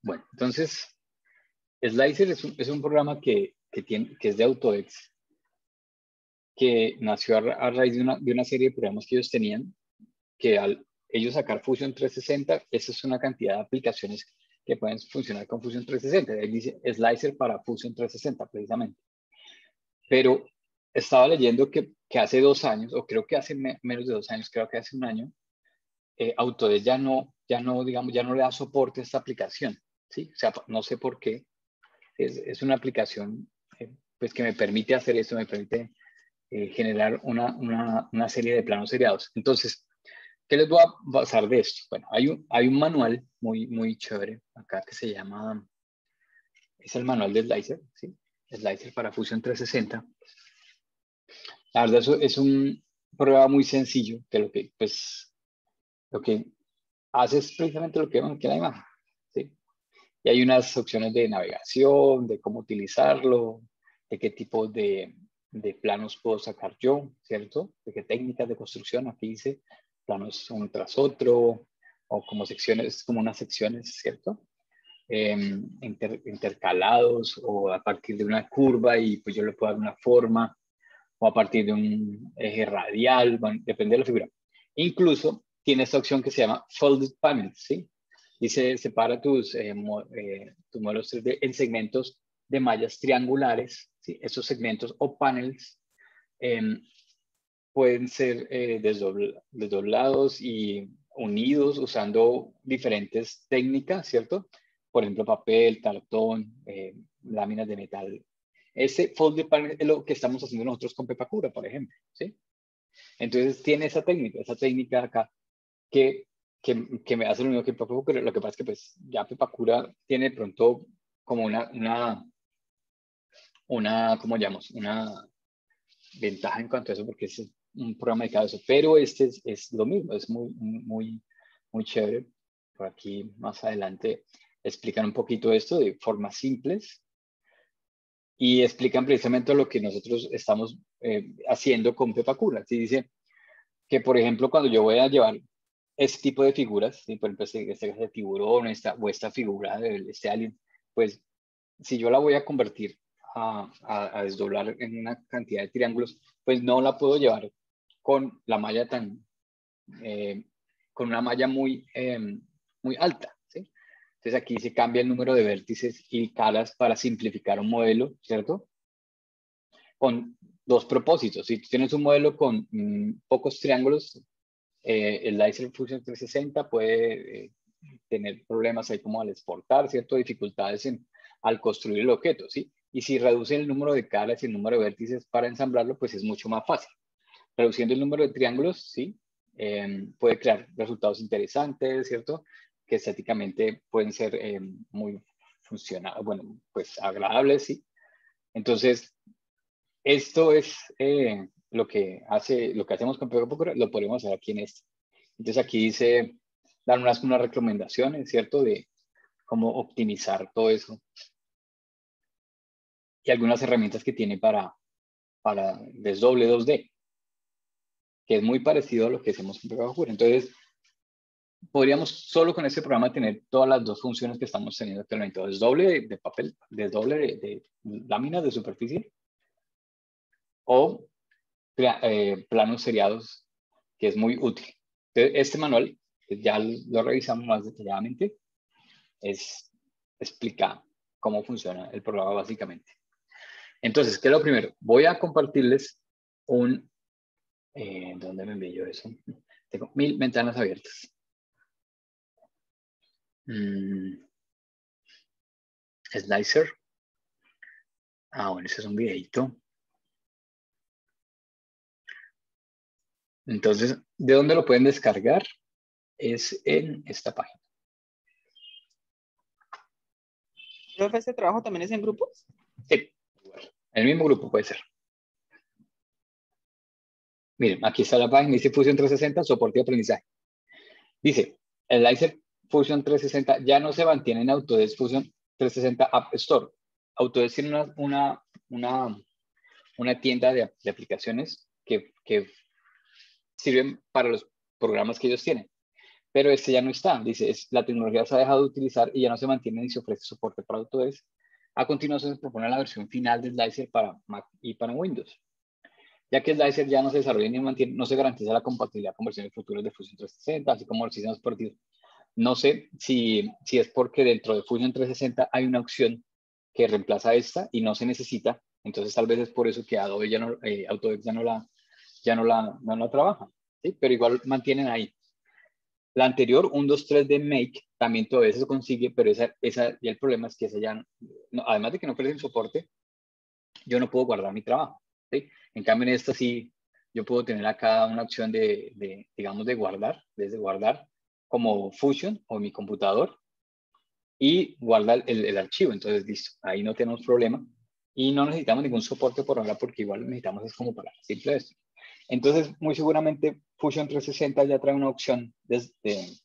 Bueno, entonces, Slicer es un programa que es de Autodesk, que nació a raíz de una serie de programas que ellos tenían, que al ellos sacar Fusion 360, esa es una cantidad de aplicaciones que pueden funcionar con Fusion 360. Ahí dice Slicer para Fusion 360, precisamente. Pero estaba leyendo que hace 2 años, o creo que hace menos de 2 años, creo que hace un año, Autodesk digamos, ya no le da soporte a esta aplicación, ¿sí? O sea, no sé por qué. Es una aplicación pues que me permite hacer esto, me permite generar una serie de planos seriados. Entonces, ¿qué les voy a pasar de esto? Bueno, hay un manual muy chévere acá que se llama, es el manual de Slicer, ¿sí? Slicer para Fusion 360. La verdad, es un programa muy sencillo, que lo que hace es precisamente lo que vemos aquí en la imagen, ¿sí? Y hay unas opciones de navegación, de cómo utilizarlo, de qué tipo de planos puedo sacar yo, ¿cierto? De qué técnicas de construcción, aquí dice planos uno tras otro, o como secciones, como unas secciones, ¿cierto? Intercalados, o a partir de una curva y pues yo le puedo dar una forma, o a partir de un eje radial, bueno, depende de la figura. Incluso tiene esta opción que se llama Folded Panels, ¿sí? Dice, separa tus modelos 3D en segmentos de mallas triangulares, ¿sí? Esos segmentos o panels pueden ser desdoblados y unidos usando diferentes técnicas, ¿cierto? Por ejemplo, papel, cartón, láminas de metal. Ese fold panel es lo que estamos haciendo nosotros con Pepacura, por ejemplo, ¿sí? Entonces tiene esa técnica acá que me hace lo mismo que Pepacura. Lo que pasa es que pues ya Pepacura tiene pronto como ¿cómo llamamos? Una ventaja en cuanto a eso, porque es un programa dedicado a eso. Pero este es lo mismo, es muy chévere. Por aquí más adelante explican un poquito esto de formas simples y explican precisamente lo que nosotros estamos haciendo con Pepacura. ¿Sí? Dice que, por ejemplo, cuando yo voy a llevar este tipo de figuras, ¿sí? Por ejemplo, este tiburón o esta figura de este alien, pues si yo la voy a convertir a desdoblar en una cantidad de triángulos, pues no la puedo llevar con la malla con una malla muy alta, ¿sí? Entonces aquí se cambia el número de vértices y caras para simplificar un modelo, ¿cierto? Con dos propósitos. Si tú tienes un modelo con pocos triángulos, el Slicer Fusion 360 puede tener problemas ahí como al exportar, ¿cierto? Dificultades al construir el objeto, ¿sí? Y si reduce el número de caras y el número de vértices para ensamblarlo, pues es mucho más fácil. Reduciendo el número de triángulos, ¿sí? Puede crear resultados interesantes, ¿cierto? Que estéticamente pueden ser muy funcionales, bueno, pues agradables, ¿sí? Entonces, esto es lo que hacemos con Pepacura, lo podemos hacer aquí en este. Entonces aquí dice, dar unas recomendaciones, ¿cierto? De cómo optimizar todo eso. Y algunas herramientas que tiene para desdoble 2D, que es muy parecido a lo que hacemos con Pepacura. Entonces, podríamos solo con este programa tener todas las dos funciones que estamos teniendo actualmente. Desdoble de papel, desdoble de láminas de superficie o planos seriados, que es muy útil. Entonces, este manual, que ya lo revisamos más detalladamente, explica cómo funciona el programa básicamente. Entonces, ¿qué es lo primero? Voy a compartirles ¿dónde me envié yo eso? Tengo 1000 ventanas abiertas. Slicer. Bueno, ese es un videito. Entonces, ¿de dónde lo pueden descargar? Es en esta página. ¿Profe, este trabajo también es en grupos? Sí, el mismo grupo puede ser. Miren, aquí está la página, dice Fusion 360, soporte y aprendizaje. Dice, el Slicer Fusion 360 ya no se mantiene en Autodesk Fusion 360 App Store. Autodesk tiene una tienda de aplicaciones que sirven para los programas que ellos tienen. pero este ya no está. Dice, la tecnología se ha dejado de utilizar y ya no se mantiene ni se ofrece soporte para Autodesk. A continuación se propone la versión final de Slicer para Mac y para Windows. Ya que Slicer ya no se desarrolla ni mantiene, no se garantiza la compatibilidad con versiones futuras de Fusion 360, así como los sistemas operativos. No sé si es porque dentro de Fusion 360 hay una opción que reemplaza esta y no se necesita. Entonces tal vez es por eso que Adobe ya no, Autodesk ya no la trabaja. ¿Sí? Pero igual mantienen ahí. La anterior, 1.2.3 de Make, también todavía se consigue, pero y el problema es que esa ya, no, además de que no ofrecen soporte, yo no puedo guardar mi trabajo. ¿Sí? En cambio, en esta sí, yo puedo tener acá una opción digamos, de guardar, desde guardar como Fusion o mi computador y guardar el archivo. Entonces, listo, ahí no tenemos problema y no necesitamos ningún soporte por ahora porque igual necesitamos es como para simple esto. Entonces, muy seguramente Fusion 360 ya trae una opción de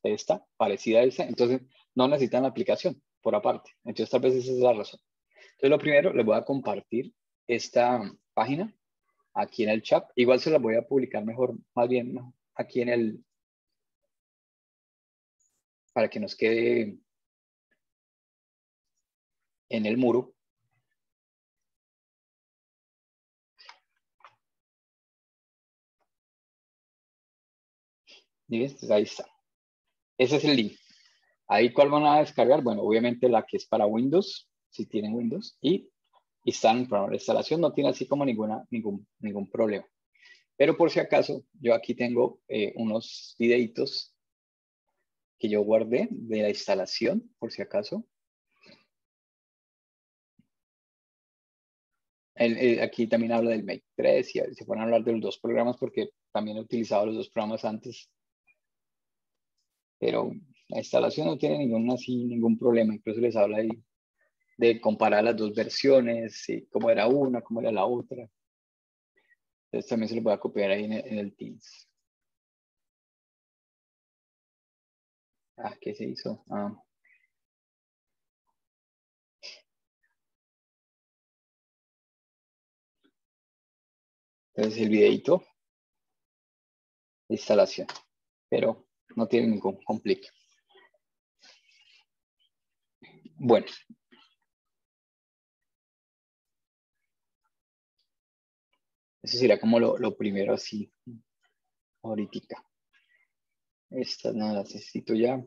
esta, parecida a esta, entonces no necesitan la aplicación por aparte. Entonces, tal vez esa es la razón. Entonces, lo primero, les voy a compartir esta página aquí en el chat. Igual se la voy a publicar mejor, más bien aquí para que nos quede en el muro. ¿Sí? Entonces, ahí está. Ese es el link. Ahí, ¿cuál van a descargar? Bueno, obviamente la que es para Windows, si tienen Windows, y están en el programa de instalación, no tiene así como ningún problema. Pero por si acaso, yo aquí tengo unos videitos que yo guardé de la instalación, por si acaso. Aquí también habla del Make 3 y se pueden hablar de los dos programas porque también he utilizado los dos programas antes. Pero la instalación no tiene ningún problema. Incluso les habla ahí de comparar las dos versiones, cómo era una, cómo era la otra. Entonces también se lo voy a copiar ahí en el Teams. Ah, ¿qué se hizo? Ah. Entonces el videito de instalación, pero no tiene ningún complique. Bueno. Eso sería como lo primero así, ahorita. Estas no las necesito ya.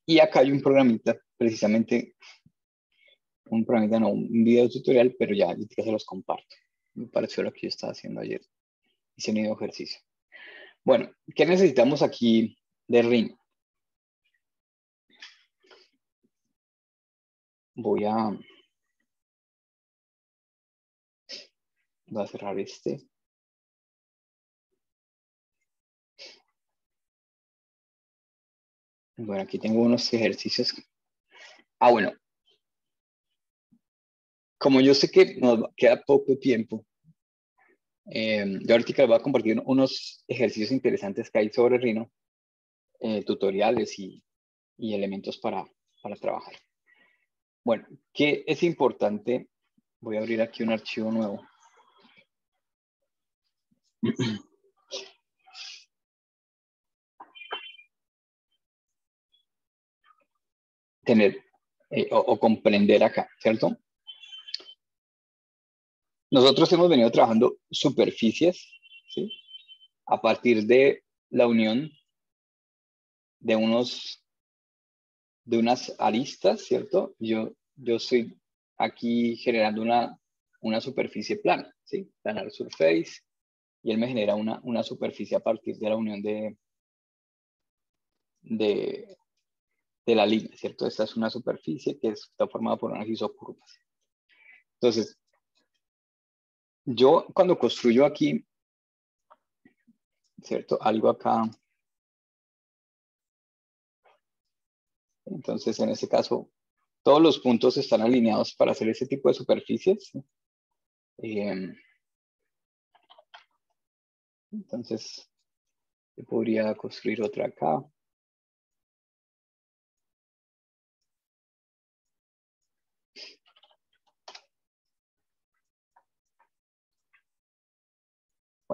Y acá hay un programita, precisamente, un programita, no, un video tutorial, pero ya se los comparto. Me pareció lo que yo estaba haciendo ayer. Hice un ejercicio. Bueno, ¿qué necesitamos aquí de Rhino? Voy a cerrar este. Bueno, aquí tengo unos ejercicios. Ah, bueno. Como yo sé que nos queda poco tiempo, yo ahorita les voy a compartir unos ejercicios interesantes que hay sobre Rhino, tutoriales y elementos para trabajar. Bueno, ¿qué es importante? Voy a abrir aquí un archivo nuevo. Tener o comprender acá, ¿cierto? Nosotros hemos venido trabajando superficies, ¿sí? A partir de la unión de unas aristas, ¿cierto? Yo estoy aquí generando una superficie plana, ¿sí? Planar surface, y él me genera una superficie a partir de la unión de la línea, ¿cierto? Esta es una superficie que está formada por unas isocurvas. Entonces, yo cuando construyo aquí, ¿cierto? Algo acá. Entonces, en este caso, todos los puntos están alineados para hacer ese tipo de superficies. Entonces, yo podría construir otra acá.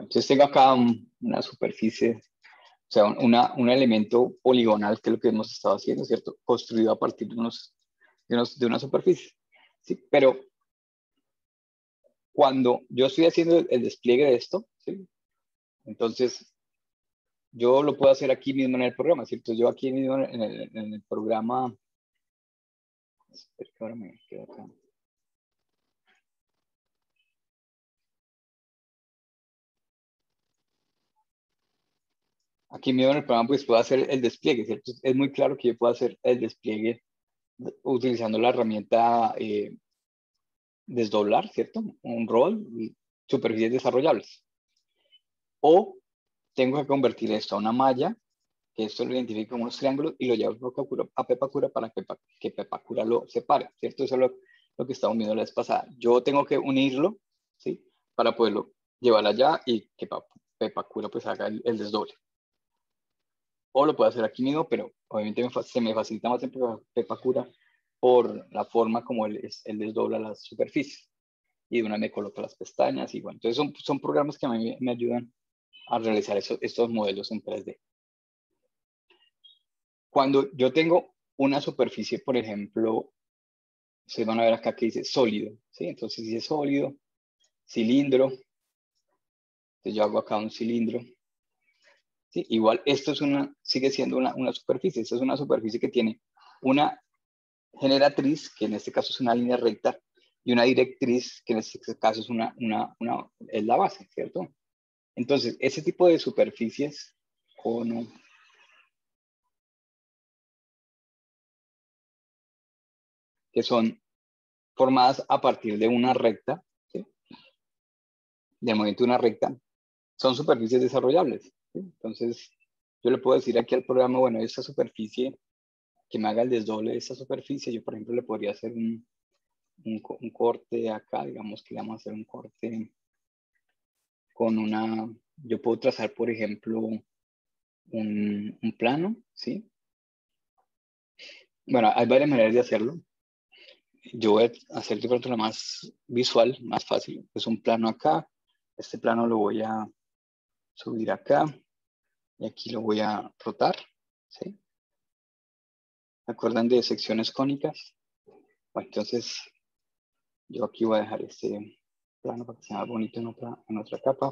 Bueno, entonces tengo acá una superficie, o sea, un elemento poligonal, que es lo que hemos estado haciendo, ¿cierto? Construido a partir de una superficie, ¿sí? Pero cuando yo estoy haciendo el despliegue de esto, ¿sí? Entonces, yo lo puedo hacer aquí mismo en el programa, ¿cierto? Yo aquí mismo en el programa, espera que ahora me quedo acá. Aquí mismo en el programa pues puedo hacer el despliegue, ¿cierto? Es muy claro que yo puedo hacer el despliegue utilizando la herramienta desdoblar, ¿cierto? Un rol, superficies desarrollables. O tengo que convertir esto a una malla, que esto lo identifique como unos triángulos y lo llevo a Pepacura para que Pepacura lo separe, ¿cierto? Eso es lo que estábamos viendo la vez pasada. Yo tengo que unirlo, ¿sí? Para poderlo llevar allá y que Pepacura pues haga el desdoble. O lo puedo hacer aquí mismo, pero obviamente se me facilita más en Pepacura por la forma como él desdobla las superficies. Y de una me coloca las pestañas y bueno, entonces son programas que a mí me ayudan a realizar estos modelos en 3D. Cuando yo tengo una superficie, por ejemplo, ustedes van a ver acá que dice sólido, ¿sí? Entonces dice sólido, cilindro, entonces yo hago acá un cilindro, ¿sí? Igual esto sigue siendo una superficie, esta es una superficie que tiene una generatriz, que en este caso es una línea recta, y una directriz, que en este caso es la base, ¿cierto? Entonces, ese tipo de superficies, cono, que son formadas a partir de una recta, ¿sí? Del movimiento de una recta, son superficies desarrollables, ¿sí? Entonces, yo le puedo decir aquí al programa, bueno, esta superficie, que me haga el desdoble de esta superficie, yo por ejemplo le podría hacer un corte acá, digamos que le vamos a hacer un corte con yo puedo trazar por ejemplo un plano, ¿sí? Bueno, hay varias maneras de hacerlo. Yo voy a hacer de pronto la más visual, más fácil. Es un plano acá. Este plano lo voy a subir acá y aquí lo voy a rotar, ¿sí? ¿Se acuerdan de secciones cónicas? Bueno, entonces yo aquí voy a dejar este plano para que sea bonito en otra capa.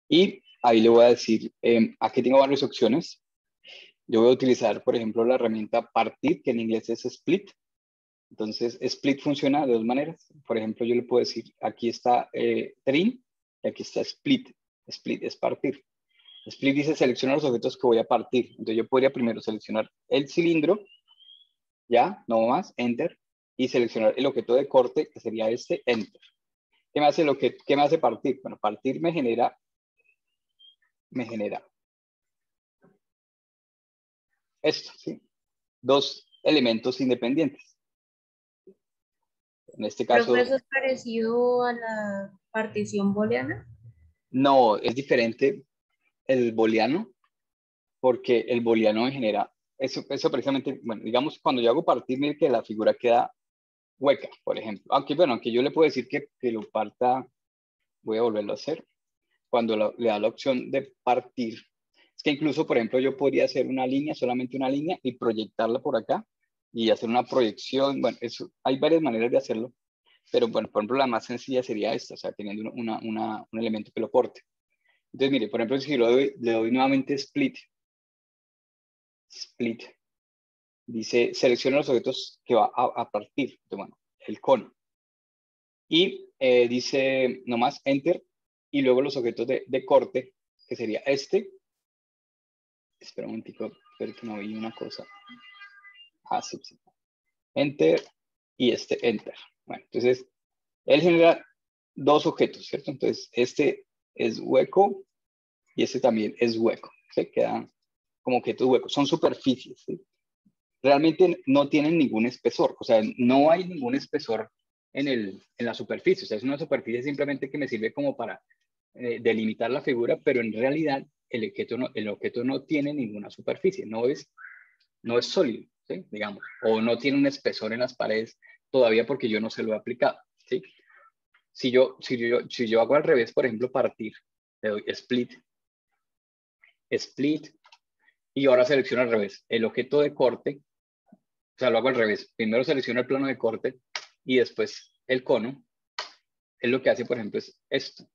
Y ahí le voy a decir, aquí tengo varias opciones. Yo voy a utilizar, por ejemplo, la herramienta partir, que en inglés es split. Entonces, split funciona de dos maneras. Por ejemplo, yo le puedo decir, aquí está trim y aquí está split. Split es partir. Split dice selecciona los objetos que voy a partir. Entonces, yo podría primero seleccionar el cilindro, ya, no más, enter, y seleccionar el objeto de corte, que sería este, enter. ¿Qué me hace partir? Bueno, partir me genera esto, ¿sí? Dos elementos independientes. En este caso, ¿Profe, eso es parecido a la partición booleana? no, es diferente el booleano, porque el booleano me genera, eso precisamente, bueno, digamos, cuando yo hago partir, mire que la figura queda hueca, por ejemplo. Aunque yo le puedo decir que lo parta, voy a volverlo a hacer. Cuando le da la opción de partir, es que incluso, por ejemplo, yo podría hacer una línea, solamente una línea, y proyectarla por acá, y hacer una proyección. Bueno, hay varias maneras de hacerlo, pero bueno, por ejemplo, la más sencilla sería esta, o sea, teniendo un elemento que lo corte. Entonces, mire, por ejemplo, si le doy nuevamente split, dice, selecciona los objetos que va a partir. Entonces, bueno, el cono. Y dice nomás enter y luego los objetos de corte, que sería este. Espera un momentico, espero que no vi una cosa. Ah, sí. Enter y este enter. Bueno, entonces, él genera dos objetos, ¿cierto? Entonces, este es hueco y este también es hueco. ¿Sí? Quedan como objetos huecos. Son superficies, ¿sí? Realmente no tienen ningún espesor, o sea, no hay ningún espesor en la superficie, o sea, es una superficie simplemente que me sirve como para delimitar la figura, pero en realidad el objeto no tiene ninguna superficie, no es sólido, ¿sí? Digamos, o no tiene un espesor en las paredes todavía porque yo no se lo he aplicado, ¿sí? si yo hago al revés, por ejemplo, partir, le doy split, y ahora selecciono al revés el objeto de corte, o sea, lo hago al revés. Primero selecciono el plano de corte y después el cono. Él lo que hace, por ejemplo, es esto.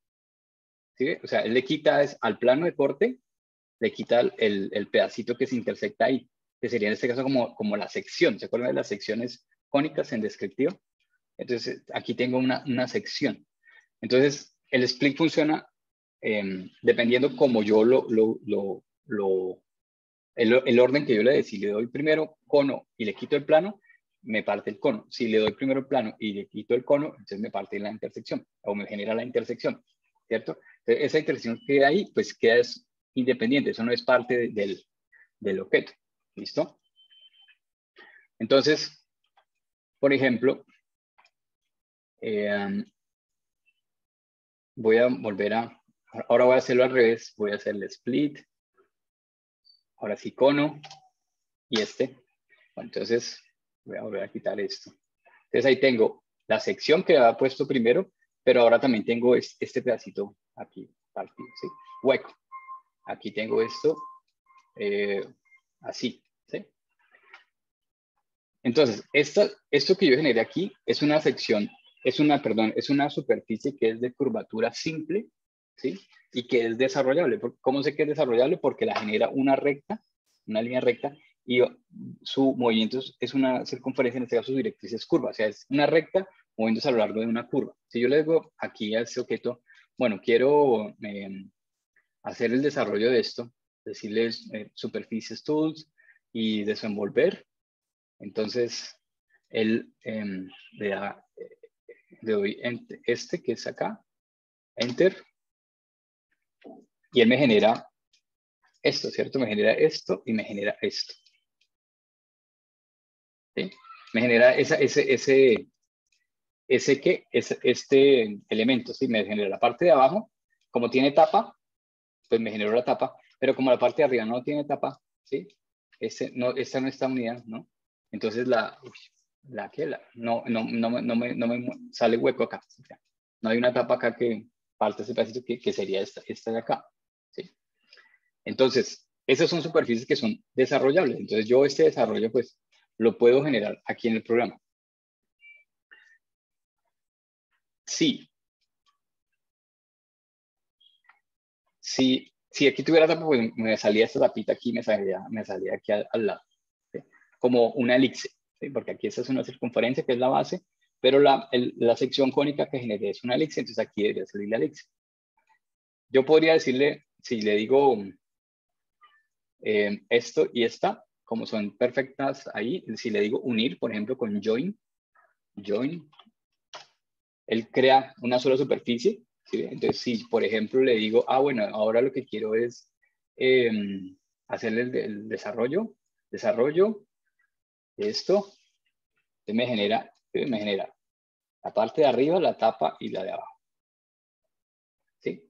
¿Sí? O sea, él le quita al plano de corte, le quita el pedacito que se intersecta ahí, que sería en este caso como la sección. ¿Se acuerdan de las secciones cónicas en descriptivo? Entonces, aquí tengo una sección. Entonces, el split funciona dependiendo como yo el orden que yo le dé. Si le doy primero cono y le quito el plano, me parte el cono. Si le doy primero el plano y le quito el cono, entonces me parte la intersección o me genera la intersección, ¿cierto? Entonces, esa intersección que queda ahí, pues queda independiente. Eso no es parte del objeto. ¿Listo? Entonces, por ejemplo, voy a volver ahora voy a hacerlo al revés. Voy a hacer el split. Ahora sí cono y este. Bueno, entonces voy a volver a quitar esto. Entonces ahí tengo la sección que había puesto primero, pero ahora también tengo este pedacito aquí, partido, ¿sí? Hueco. Aquí tengo esto así, ¿sí? Entonces, esto que yo generé aquí es una sección, es una superficie que es de curvatura simple, ¿sí? Y que es desarrollable. ¿Cómo sé que es desarrollable? Porque la genera una línea recta, y su movimiento es una circunferencia, en este caso su directriz es curva, o sea, es una recta moviéndose a lo largo de una curva. Si yo le digo aquí a este objeto, bueno, quiero hacer el desarrollo de esto, decirles superficies tools y desenvolver, entonces él le doy este que es acá, enter, y él me genera esto, ¿cierto? Me genera esto y me genera esto. ¿Sí? Me genera este elemento, ¿sí? Me genera la parte de abajo, como tiene tapa, pues me generó la tapa, pero como la parte de arriba no tiene tapa, ¿sí? Esta no está unida, ¿no? Entonces no me sale hueco acá. ¿Sí? No hay una tapa acá que parte ese pedacito que sería esta de acá, ¿sí? Entonces, esas son superficies que son desarrollables. Entonces, yo este desarrollo, pues, lo puedo generar aquí en el programa. Sí. Si aquí tuviera tapa, pues me salía esta tapita aquí, me salía aquí al lado, ¿sí? Como una elipse, ¿sí? Porque aquí esta es una circunferencia que es la base, pero la sección cónica que generé es una elipse, entonces aquí debería salir la elipse. Yo podría decirle, si le digo esto y esta, como son perfectas ahí, si le digo unir, por ejemplo, con join, él crea una sola superficie, ¿sí? Entonces, si por ejemplo le digo, bueno, ahora lo que quiero es hacerle el desarrollo de esto, entonces me genera la parte de arriba, la tapa y la de abajo. ¿Sí?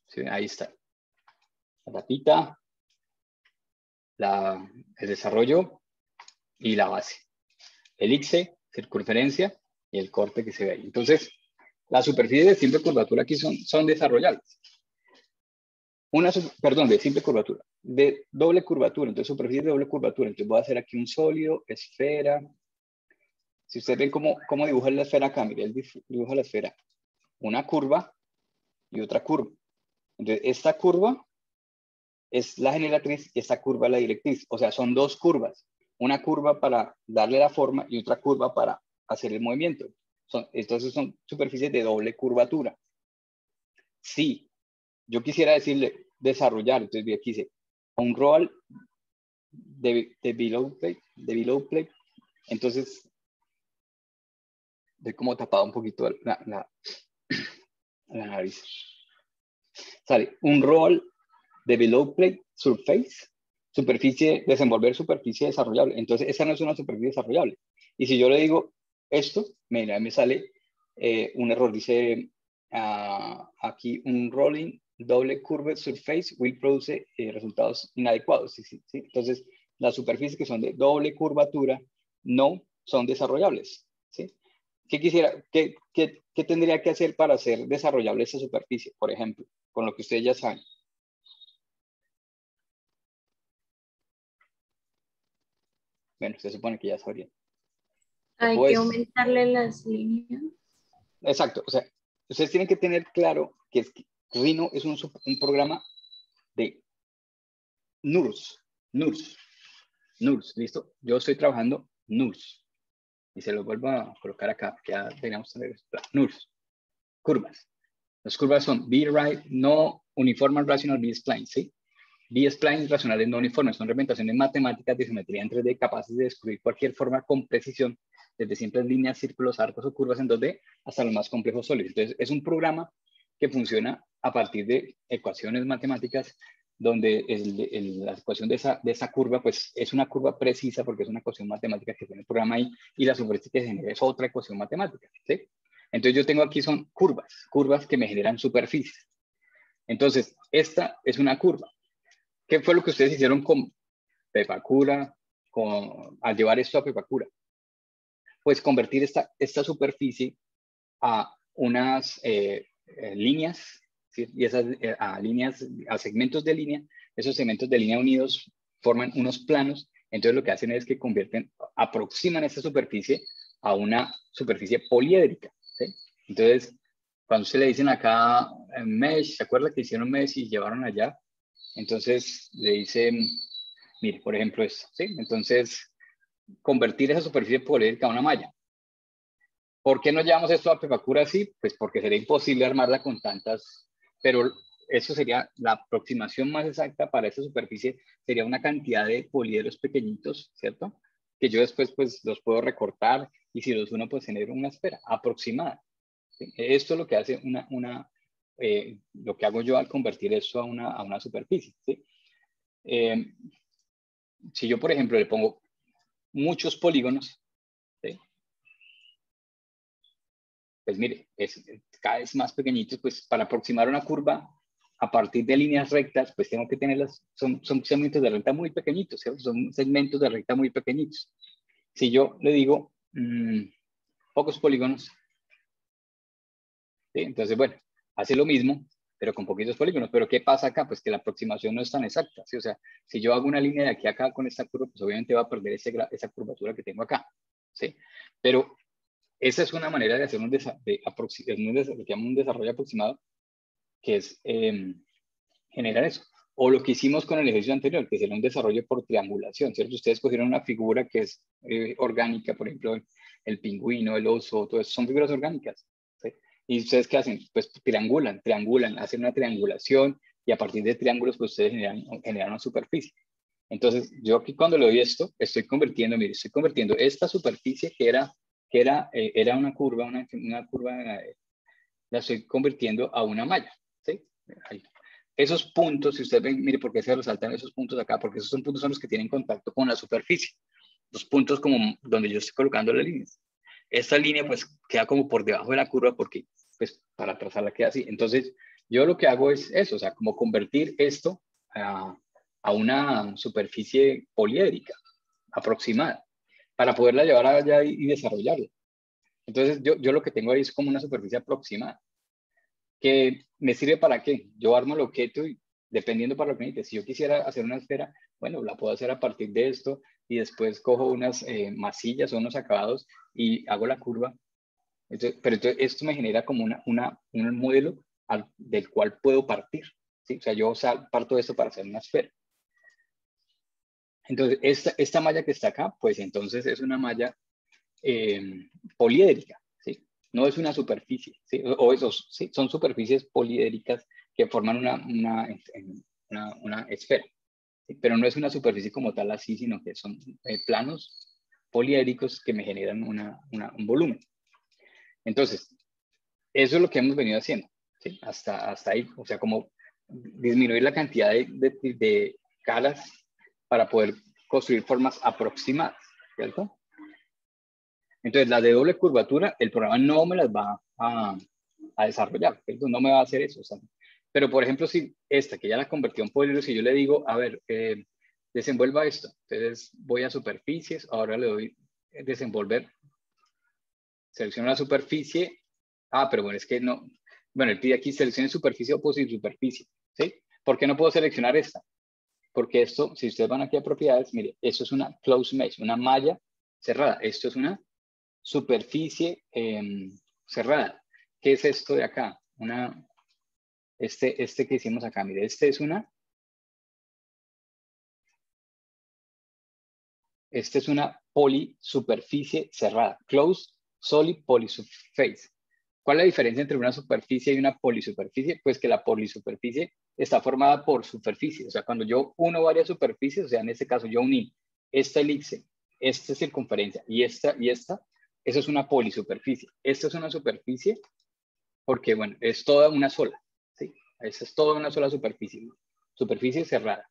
¿Sí? Ahí está. La tapita, el desarrollo y la base. Elipse, circunferencia y el corte que se ve ahí. Entonces, las superficies de simple curvatura aquí son desarrollables. De simple curvatura. De doble curvatura, entonces superficie de doble curvatura. Entonces voy a hacer aquí un sólido, esfera. Si ustedes ven cómo dibuja la esfera acá, mire, él dibuja la esfera. Una curva y otra curva. Entonces, esta curva es la generatriz y esta curva es la directriz. O sea, son dos curvas. Una curva para darle la forma y otra curva para hacer el movimiento. Entonces son superficies de doble curvatura. Si yo quisiera decirle desarrollar, entonces aquí dice un roll de below plate, entonces de como tapado un poquito la nariz. Sale un roll de below plate surface, desenvolver superficie desarrollable. Entonces esa no es una superficie desarrollable. Y si yo le digo esto, mira, me sale un error, dice aquí un rolling doble curved surface will produce resultados inadecuados. ¿Sí? Entonces, las superficies que son de doble curvatura no son desarrollables, ¿sí? ¿Qué tendría que hacer para hacer desarrollable esta superficie, por ejemplo, con lo que ustedes ya saben? Bueno, se supone que ya sabrían. Hay que aumentarle las líneas. Exacto, o sea, ustedes tienen que tener claro que Rhino es un programa de NURBS, ¿listo? Yo estoy trabajando NURBS. Y se lo vuelvo a colocar acá, que ya teníamos que tener NURBS, curvas. Las curvas son B-right, no uniforme rational B-spline, ¿sí? B-splines racionales no uniformes son representaciones matemáticas de geometría en 3D capaces de descubrir cualquier forma con precisión, desde simples líneas, círculos, arcos o curvas en 2D hasta los más complejos sólidos. Entonces, es un programa que funciona a partir de ecuaciones matemáticas donde la ecuación de esa curva, pues es una curva precisa porque es una ecuación matemática que tiene el programa ahí y la superficie que se genera es otra ecuación matemática, ¿sí? Entonces, yo tengo aquí son curvas que me generan superficies. Entonces, esta es una curva. ¿Qué fue lo que ustedes hicieron con Pepacura, al llevar esto a Pepacura? Pues convertir esta superficie a unas líneas, ¿sí? Y esas a segmentos de línea. Esos segmentos de línea unidos forman unos planos. Entonces lo que hacen es que aproximan esta superficie a una superficie poliédrica, ¿sí? Entonces, cuando se le dicen acá mesh, ¿se acuerda que hicieron mesh y llevaron allá? Entonces le dicen, mire, por ejemplo esto, ¿sí? Entonces, convertir esa superficie poliédrica a una malla. ¿Por qué no llevamos esto a Pepacura así? Pues porque sería imposible armarla con tantas, pero eso sería la aproximación más exacta para esa superficie, sería una cantidad de poliedros pequeñitos, ¿cierto? Que yo después pues los puedo recortar y si los uno pues tener una esfera aproximada. ¿Sí? Esto es lo que hace lo que hago yo al convertir esto a una superficie, ¿sí? Si yo, por ejemplo, le pongo muchos polígonos, ¿sí? Pues mire, cada vez más pequeñitos, pues para aproximar una curva a partir de líneas rectas, pues tengo que tenerlas, son segmentos de recta muy pequeñitos, ¿cierto? Son segmentos de recta muy pequeñitos. Si yo le digo pocos polígonos, ¿sí? Entonces, bueno, hace lo mismo, pero con poquitos polígonos. Pero ¿qué pasa acá? Pues que la aproximación no es tan exacta, ¿sí? O sea, si yo hago una línea de aquí a acá con esta curva, pues obviamente va a perder esa curvatura que tengo acá, ¿sí? Pero esa es una manera de hacer un desarrollo aproximado, que es generar eso. O lo que hicimos con el ejercicio anterior, que sería un desarrollo por triangulación, ¿cierto? Ustedes cogieron una figura que es orgánica, por ejemplo, el pingüino, el oso, todo eso son figuras orgánicas, ¿sí? ¿Y ustedes qué hacen? Pues triangulan, hacen una triangulación y a partir de triángulos, pues ustedes generan una superficie. Entonces, yo aquí cuando le doy esto, estoy convirtiendo esta superficie que era una curva, la estoy convirtiendo a una malla, ¿sí? Ahí. Esos puntos, si usted ven, mire por qué se resaltan esos puntos acá, porque esos puntos son los que tienen contacto con la superficie. Los puntos como donde yo estoy colocando las líneas. Esta línea pues queda como por debajo de la curva porque pues para trazarla queda así. Entonces yo lo que hago es eso, o sea, como convertir esto a una superficie poliédrica aproximada para poderla llevar allá y desarrollarla. Entonces yo lo que tengo ahí es como una superficie aproximada. ¿Que me sirve para qué? Yo armo el objeto y dependiendo para lo que necesite. Si yo quisiera hacer una esfera, bueno, la puedo hacer a partir de esto y después cojo unas masillas o unos acabados y hago la curva. Pero entonces esto me genera como un modelo del cual puedo partir, ¿sí? O sea, yo parto de esto para hacer una esfera. Entonces, esta malla que está acá, pues entonces es una malla poliédrica, ¿sí? No es una superficie, ¿sí? O esos, ¿sí? Son superficies poliédricas que forman una esfera, ¿sí? Pero no es una superficie como tal así, sino que son planos poliédricos que me generan un volumen. Entonces, eso es lo que hemos venido haciendo, ¿sí? Hasta ahí, o sea, como disminuir la cantidad de caras para poder construir formas aproximadas, ¿cierto? Entonces, las de doble curvatura, el programa no me las va a desarrollar, ¿cierto? No me va a hacer eso. O sea, pero, por ejemplo, si esta, que ya la convertí en polígono, si yo le digo, a ver, desenvuelva esto. Entonces, voy a superficies, ahora le doy desenvolver selecciono una superficie. Ah, pero bueno, es que no. Bueno, él pide aquí seleccione superficie o posible superficie, ¿sí? ¿Por qué no puedo seleccionar esta? Porque esto, si ustedes van aquí a propiedades, mire, esto es una closed mesh, una malla cerrada. Esto es una superficie cerrada. ¿Qué es esto de acá? Este que hicimos acá, mire, este es una polisuperficie cerrada. Closed solid polysurface. ¿Cuál es la diferencia entre una superficie y una polisuperficie? Pues que la polisuperficie está formada por superficies. O sea, cuando yo uno varias superficies, o sea, en este caso yo uní esta elipse, esta circunferencia y esta, eso es una polisuperficie. Esta es una superficie porque, bueno, es toda una sola, ¿sí? Esta es toda una sola superficie cerrada.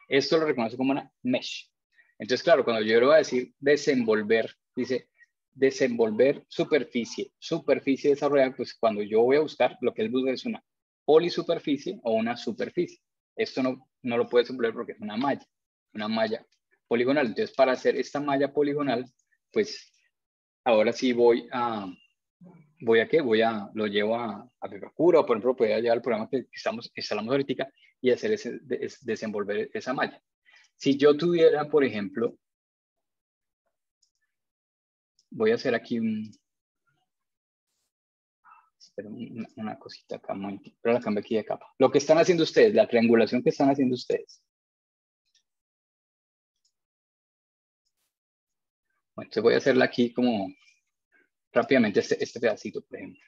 Esto lo reconoce como una mesh. Entonces, claro, cuando yo le voy a decir desenvolver, dice desenvolver superficie desarrollada, pues cuando yo voy a buscar, lo que él busca es una polisuperficie o una superficie. Esto no lo puede desenvolver porque es una malla poligonal. Entonces, para hacer esta malla poligonal, pues ahora sí lo llevo a Pepacura, o por ejemplo, podría llevar el programa que instalamos ahorita y hacer desenvolver esa malla. Si yo tuviera, por ejemplo, voy a hacer aquí una cosita acá, pero la cambio aquí de capa. Lo que están haciendo ustedes, la triangulación que están haciendo ustedes. Bueno, entonces voy a hacerla aquí como rápidamente este pedacito, por ejemplo.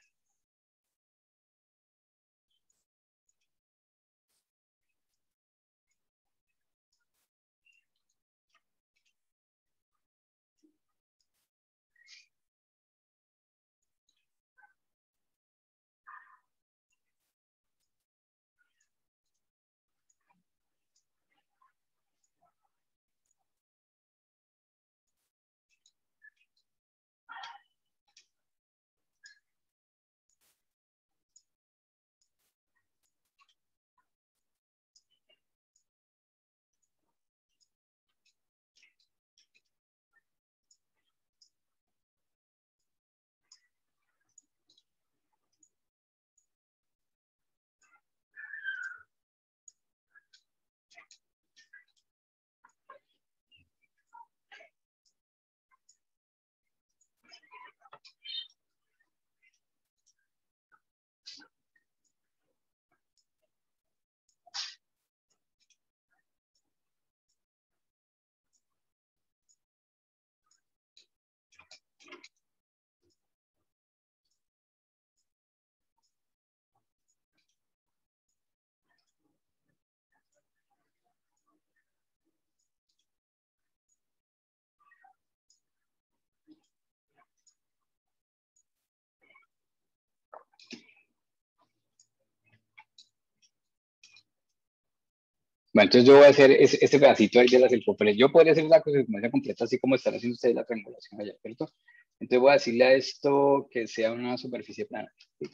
Bueno, entonces yo voy a hacer este pedacito ahí de la circunferencia. Yo podría hacer la circunferencia completa así como están haciendo ustedes la triangulación allá, ¿cierto? Entonces voy a decirle a esto que sea una superficie plana. ¿Sí?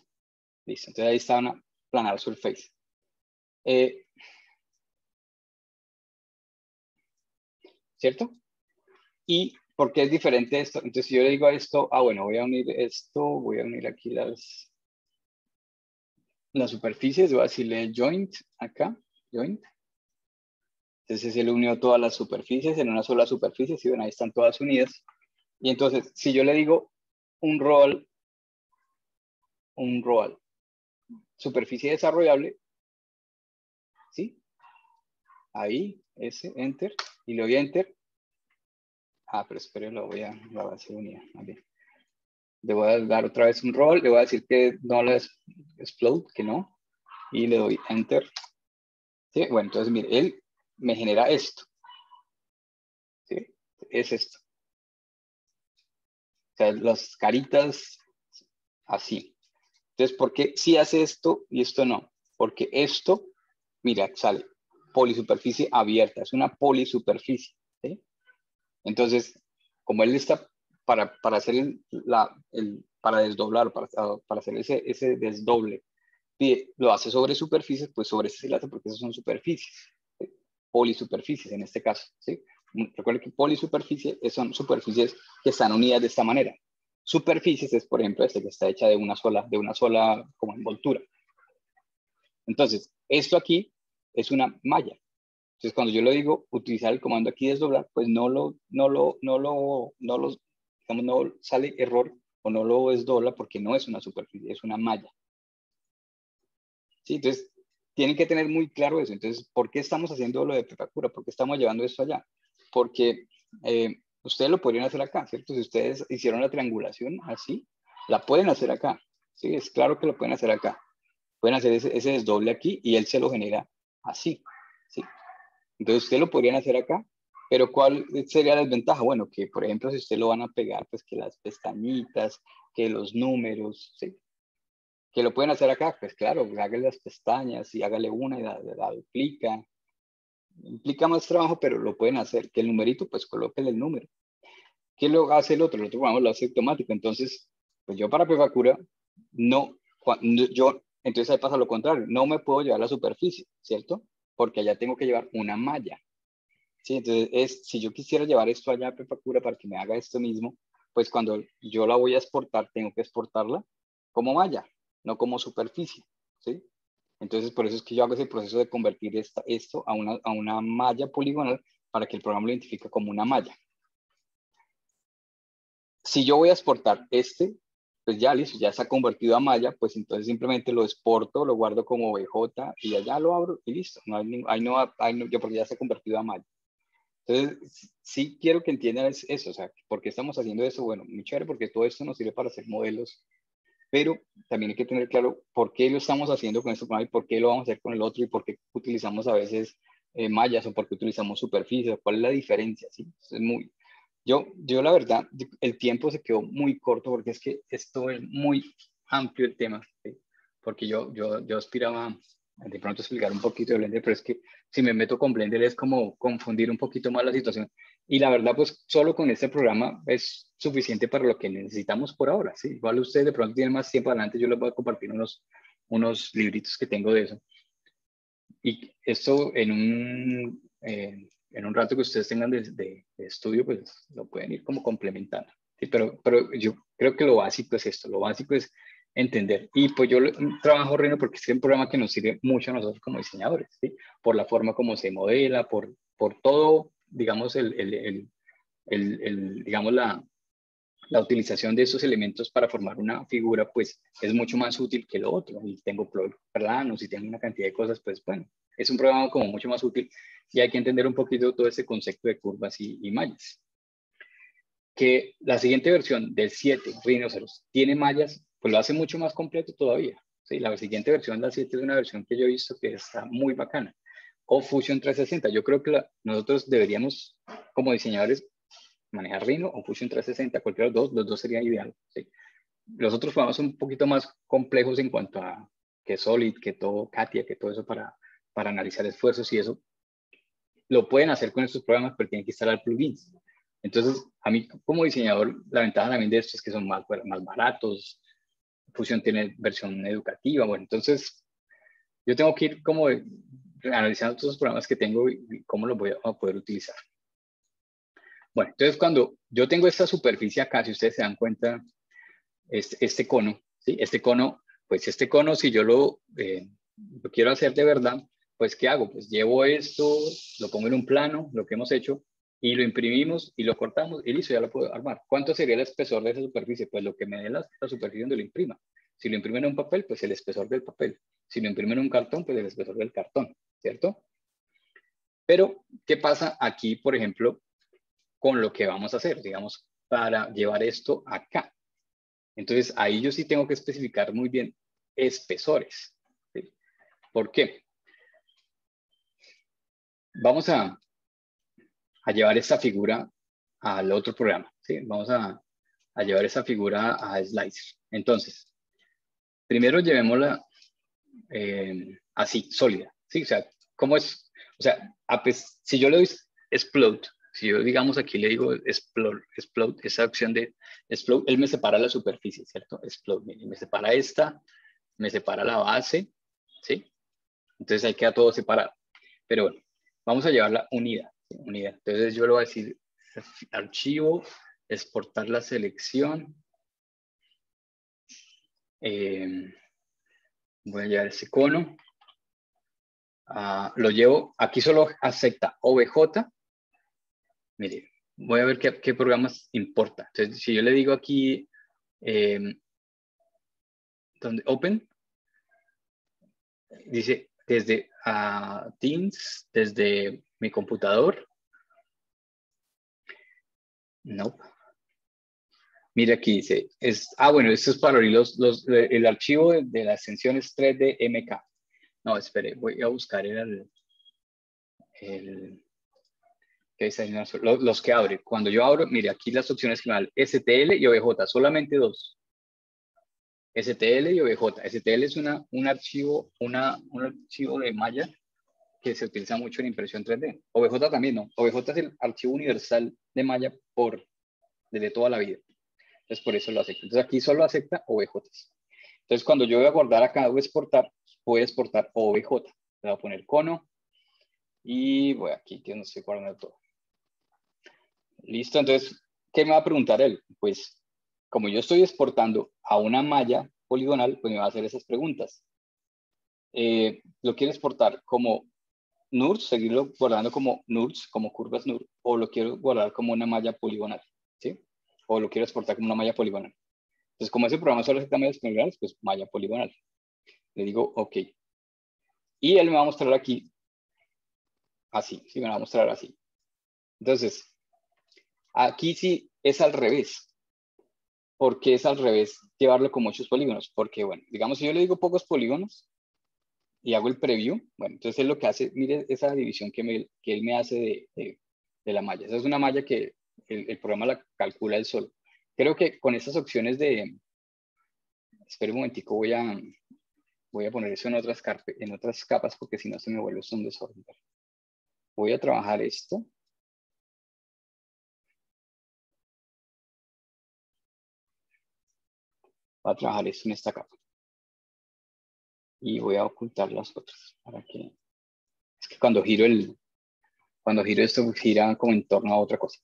Listo, entonces ahí está una planar surface. ¿Cierto? ¿Y por qué es diferente esto? Entonces si yo le digo a esto, bueno, voy a unir esto, voy a unir aquí las superficies, voy a decirle joint acá, joint. Entonces él unió todas las superficies en una sola superficie, ¿sí ven? Ahí están todas unidas. Y entonces, si yo le digo un roll, superficie desarrollable, ¿sí? Ahí, enter, y le doy enter. Pero espere, la voy a hacer unida. Le voy a dar otra vez un roll, le voy a decir que no le explode, que no, y le doy enter. ¿Sí? Bueno, entonces, mire, él me genera esto. ¿Sí? Es esto. O sea, las caritas así. Entonces, ¿por qué sí hace esto y esto no? Porque esto, mira, sale polisuperficie abierta, es una polisuperficie. ¿Sí? Entonces, como él está para hacer para desdoblar, para hacer ese desdoble, lo hace sobre superficies, pues sobre ese se hace porque esas son superficies, ¿sí? Polisuperficies en este caso. ¿Sí? Recuerden que polisuperficie son superficies que están unidas de esta manera. superficies es, por ejemplo, esta que está hecha de una sola como envoltura. Entonces, esto aquí es una malla. Entonces, cuando yo le digo utilizar el comando aquí desdoblar, pues digamos, no sale error o no lo desdobla porque no es una superficie, es una malla. ¿Sí? Entonces, tienen que tener muy claro eso. Entonces, ¿por qué estamos haciendo lo de prefactura? ¿Por qué estamos llevando esto allá? Porque ustedes lo podrían hacer acá, ¿cierto? Si ustedes hicieron la triangulación así, la pueden hacer acá. ¿Sí? Es claro que lo pueden hacer acá. Pueden hacer ese desdoble aquí y él se lo genera así. ¿Sí? Entonces, ustedes lo podrían hacer acá, pero ¿cuál sería la desventaja? Bueno, que por ejemplo, si ustedes lo van a pegar, pues que las pestañitas, que los números, ¿sí? Que lo pueden hacer acá, pues claro, hágale las pestañas y hágale una y la duplica. Implica más trabajo, pero lo pueden hacer. Que el numerito, pues colóquenle el número. ¿Qué lo hace el otro? El otro programa lo hace automático. Entonces, pues yo para prefactura, entonces ahí pasa lo contrario. No me puedo llevar la superficie, ¿cierto? Porque allá tengo que llevar una malla. ¿Sí? Entonces, si yo quisiera llevar esto allá a prefactura para que me haga esto mismo, pues cuando yo la voy a exportar, tengo que exportarla como malla, no como superficie, ¿sí? Entonces, por eso es que yo hago ese proceso de convertir esto a una malla poligonal para que el programa lo identifique como una malla. Si yo voy a exportar pues ya listo, ya está convertido a malla, pues entonces simplemente lo exporto, lo guardo como BJ y allá lo abro y listo. Yo porque ya está convertido a malla. Entonces, sí quiero que entiendan eso, o sea, ¿por qué estamos haciendo eso? Bueno, muy chévere porque todo esto nos sirve para hacer modelos, pero también hay que tener claro por qué lo estamos haciendo con este programa y por qué lo vamos a hacer con el otro y por qué utilizamos a veces mallas o por qué utilizamos superficies, cuál es la diferencia, ¿sí? Yo la verdad, el tiempo se quedó muy corto porque es que esto es muy amplio el tema, ¿sí? Porque yo aspiraba de pronto explicar un poquito de Blender, pero es que si me meto con Blender es como confundir un poquito más la situación. Y la verdad, pues solo con este programa es suficiente para lo que necesitamos por ahora, ¿sí? Igual ustedes de pronto tienen más tiempo adelante, yo les voy a compartir unos libritos que tengo de eso. Y esto en un rato que ustedes tengan de estudio, pues lo pueden ir como complementando. ¿Sí? Pero yo creo que lo básico es esto, lo básico es entender. Y pues yo trabajo Rhino porque es un programa que nos sirve mucho a nosotros como diseñadores, ¿sí? Por la forma como se modela, por todo, digamos, digamos la utilización de esos elementos para formar una figura, pues es mucho más útil que lo otro. Y tengo planos y tengo una cantidad de cosas, pues bueno, es un programa como mucho más útil y hay que entender un poquito todo ese concepto de curvas y mallas. Que la siguiente versión del 7, Rhinoceros, tiene mallas, pues lo hace mucho más completo todavía. ¿Sí? La siguiente versión, la 7, es una versión que yo he visto que está muy bacana. O Fusion 360. Yo creo que nosotros deberíamos, como diseñadores, manejar Rhino o Fusion 360, cualquiera de los dos sería ideal. ¿Sí? Los otros programas son un poquito más complejos en cuanto a que Solid, que todo, Katia, que todo eso para analizar esfuerzos y eso. Lo pueden hacer con estos programas, pero tienen que instalar plugins. Entonces, a mí como diseñador, la ventaja también de esto es que son más baratos. Fusion tiene versión educativa. Bueno, entonces yo tengo que ir como analizando todos los programas que tengo y cómo los voy a poder utilizar. Bueno, entonces cuando yo tengo esta superficie acá, si ustedes se dan cuenta, este cono, ¿sí? Pues este cono, si yo lo quiero hacer de verdad, pues ¿qué hago? Pues llevo esto, lo pongo en un plano, lo que hemos hecho, y lo imprimimos y lo cortamos y listo, ya lo puedo armar. ¿Cuánto sería el espesor de esa superficie? Pues lo que me dé la superficie donde lo imprima. Si lo imprime en un papel, pues el espesor del papel. Si lo imprime en un cartón, pues el espesor del cartón, ¿cierto? Pero, ¿qué pasa aquí, por ejemplo, con lo que vamos a hacer, digamos, para llevar esto acá? Entonces, ahí yo sí tengo que especificar muy bien espesores. ¿Sí? ¿Por qué? Vamos a llevar esta figura al otro programa. ¿Sí? Vamos a llevar esa figura a Slicer. Entonces, primero llevémosla así, sólida. ¿Sí? O sea, ¿cómo es? O sea, si yo le doy explode, si yo, digamos, aquí le digo explode, esa opción de explode, él me separa la superficie, ¿cierto? Explode, me separa me separa la base, ¿sí? Entonces ahí queda todo separado. Pero bueno, vamos a llevarla unida, ¿sí? Unida. Entonces yo le voy a decir archivo, exportar la selección, Voy a llevar ese cono. Lo llevo, aquí solo acepta OBJ. Mire, voy a ver qué programas importa. Entonces, si yo le digo aquí, donde Open, dice desde Teams, desde mi computador. No. Mira aquí dice, bueno, esto es para abrir el archivo de la extensión es 3D MK. No, espere, voy a buscar los que abre. Cuando yo abro, mire, aquí las opciones que me dan STL y OBJ, solamente dos. STL y OBJ. STL es un archivo de malla que se utiliza mucho en impresión 3D. OBJ también, ¿no? OBJ es el archivo universal de malla desde toda la vida. Entonces, por eso lo acepta. Entonces, aquí solo acepta OBJ. Entonces, cuando yo voy a guardar acá o exportar, voy a exportar OBJ. Le voy a poner cono y voy aquí, que no estoy guardando todo. Listo, entonces, ¿qué me va a preguntar él? Pues, como yo estoy exportando a una malla poligonal, pues me va a hacer esas preguntas. ¿Lo quiero exportar como NURBS, seguirlo guardando como NURBS, como curvas NURBS, o lo quiero guardar como una malla poligonal, ¿sí? O lo quiero exportar como una malla poligonal. Entonces, como ese programa solo acepta mallas poligonales, pues malla poligonal. Le digo OK. Y él me va a mostrar aquí así, sí, me va a mostrar así. Entonces, aquí sí es al revés. ¿Por qué es al revés llevarlo con muchos polígonos? Porque, bueno, digamos, si yo le digo pocos polígonos y hago el preview, bueno, entonces él lo que hace, mire esa división que él me hace de la malla. Esa es una malla que el programa la calcula él solo. Creo que con estas opciones espera un momentico, voy a poner eso en otras capas porque si no se me vuelve un desorden. Voy a trabajar esto. Voy a trabajar esto en esta capa. Y voy a ocultar las otras para que... Es que cuando giro esto gira como en torno a otra cosa.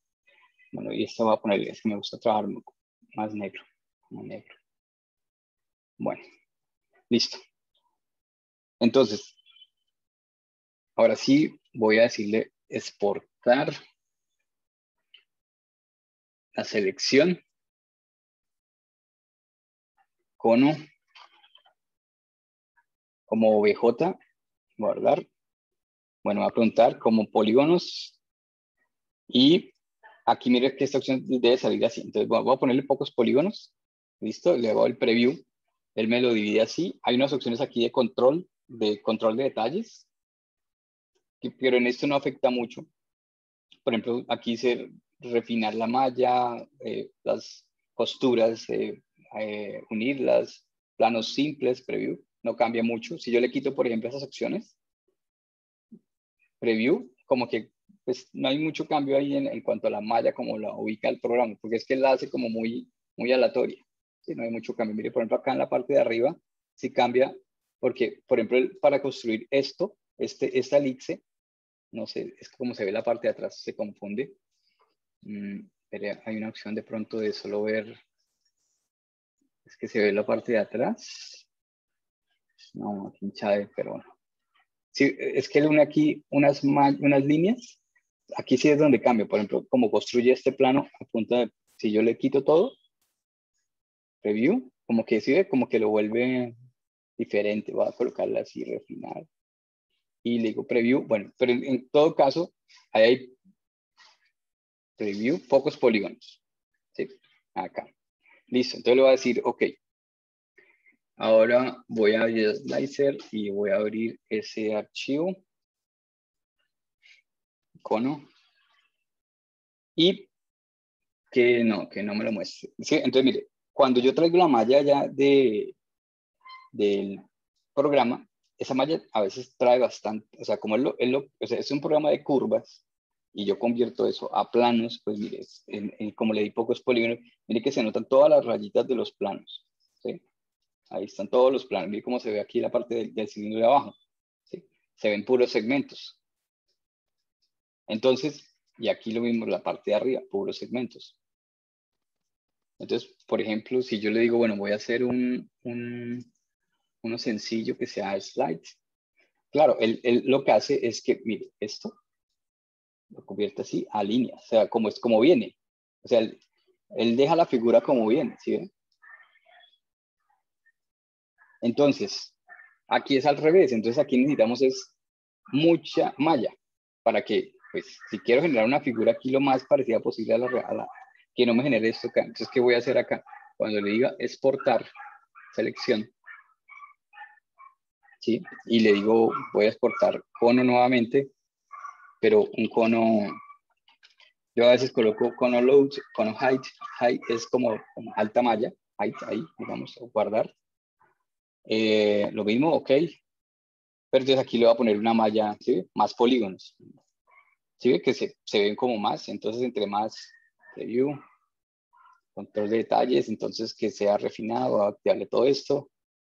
Bueno, y esto va a ponerle, es que me gusta trabajar más negro, como negro. Bueno, listo. Entonces, ahora sí voy a decirle exportar la selección, cono, como OBJ, guardar. Bueno, va a preguntar como polígonos y aquí mire que esta opción debe salir así. Entonces voy a ponerle pocos polígonos. Listo, le hago el preview. Él me lo divide así. Hay unas opciones aquí de control de detalles, pero en esto no afecta mucho. Por ejemplo, aquí dice refinar la malla, las costuras, unirlas, planos simples, preview. No cambia mucho. Si yo le quito, por ejemplo, esas opciones, preview, como que pues no hay mucho cambio ahí en cuanto a la malla, como la ubica el programa, porque es que él la hace como muy aleatoria. ¿Sí? No hay mucho cambio. Mire, por ejemplo, acá en la parte de arriba, sí cambia, porque, por ejemplo, para construir esta elipse, no sé, es como se ve la parte de atrás, se confunde. Pero hay una opción de pronto de solo ver, es que se ve la parte de atrás. No, aquí hinchada, pero bueno. Sí, es que él une aquí unas líneas. Aquí sí es donde cambia. Por ejemplo, como construye este plano a punta de, si yo le quito todo, preview, como que sí, como que lo vuelve diferente. Voy a colocarla así, refinar. Y le digo preview. Bueno, pero en todo caso, ahí hay preview, pocos polígonos. ¿Sí? Acá. Listo. Entonces le voy a decir, OK. Ahora voy a abrir Slicer y voy a abrir ese archivo. Cono. Y que no me lo muestre. ¿Sí? Entonces, mire, cuando yo traigo la malla ya del programa, esa malla a veces trae bastante, o sea, como o sea, es un programa de curvas y yo convierto eso a planos, pues mire, como le di pocos polígonos, mire que se notan todas las rayitas de los planos. ¿Sí? Ahí están todos los planos. Mire cómo se ve aquí la parte del cilindro de abajo. ¿Sí? Se ven puros segmentos. Entonces, y aquí lo mismo, la parte de arriba, puros segmentos. Entonces, por ejemplo, si yo le digo, bueno, voy a hacer uno sencillo que sea slides. Claro, él lo que hace es que, mire, esto lo convierte así a líneas, o sea, como es como viene. O sea, él deja la figura como viene, ¿sí ven? Entonces, aquí es al revés. Entonces, aquí necesitamos es mucha malla para que, pues, si quiero generar una figura aquí lo más parecida posible a la que no me genere esto acá. Entonces, ¿qué voy a hacer acá? Cuando le diga exportar, selección, ¿sí? Y le digo, voy a exportar cono nuevamente, pero un cono, yo a veces coloco cono load, cono height, height es como alta malla, height, ahí, digamos, guardar. Lo mismo, ok, pero entonces aquí le voy a poner una malla, ¿sí? Más polígonos. ¿Sí ve que se ven como más? Entonces, entre más preview, control de detalles, entonces que sea refinado, activarle todo esto,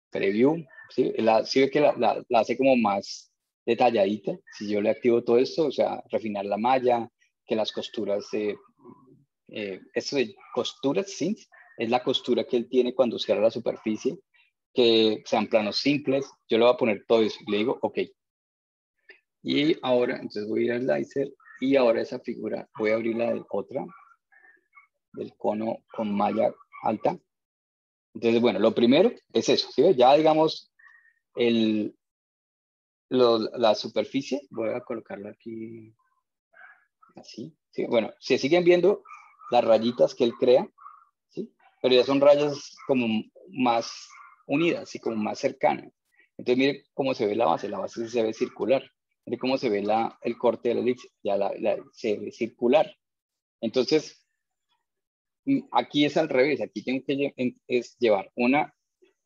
preview, ¿sí? Sí ve que la hace como más detalladita. Si yo le activo todo esto, o sea, refinar la malla, que las costuras, esto de costuras, sí, es la costura que él tiene cuando cierra la superficie, que sean planos simples. Yo le voy a poner todo eso y le digo, ok. Y ahora, entonces voy a ir al slicer y ahora esa figura, voy a abrir la de otra, del cono con malla alta. Entonces, bueno, lo primero es eso, ¿sí? Ya digamos, la superficie, voy a colocarla aquí, así, ¿sí? Bueno, se siguen viendo las rayitas que él crea, ¿sí? Pero ya son rayas como más unidas y como más cercanas. Entonces, mire cómo se ve la base se ve circular. Mire cómo se ve el corte de la elipse, ya se ve circular. Entonces, aquí es al revés, aquí tengo que llevar una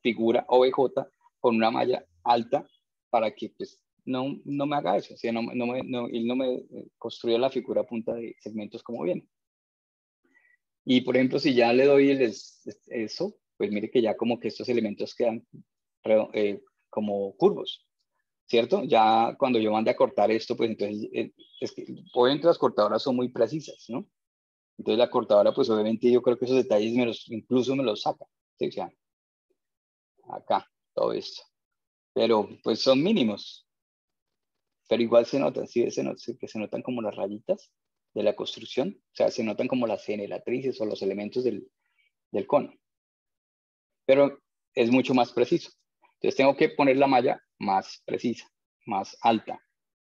figura OBJ con una malla alta para que pues no me haga eso, o sea, él no me construya la figura a punta de segmentos como viene. Y por ejemplo, si ya le doy eso, pues mire que ya como que estos elementos quedan como curvos, ¿cierto? Ya cuando yo mande a cortar esto, pues entonces, es que obviamente las cortadoras son muy precisas, ¿no? Entonces la cortadora, pues obviamente yo creo que esos detalles incluso me los saca, ¿sí? O sea, acá, todo esto. Pero pues son mínimos, pero igual se notan, ¿sí? Que se notan como las rayitas de la construcción, o sea, se notan como las generatrices o los elementos del cono. Pero es mucho más preciso. Entonces tengo que poner la malla más precisa, más alta.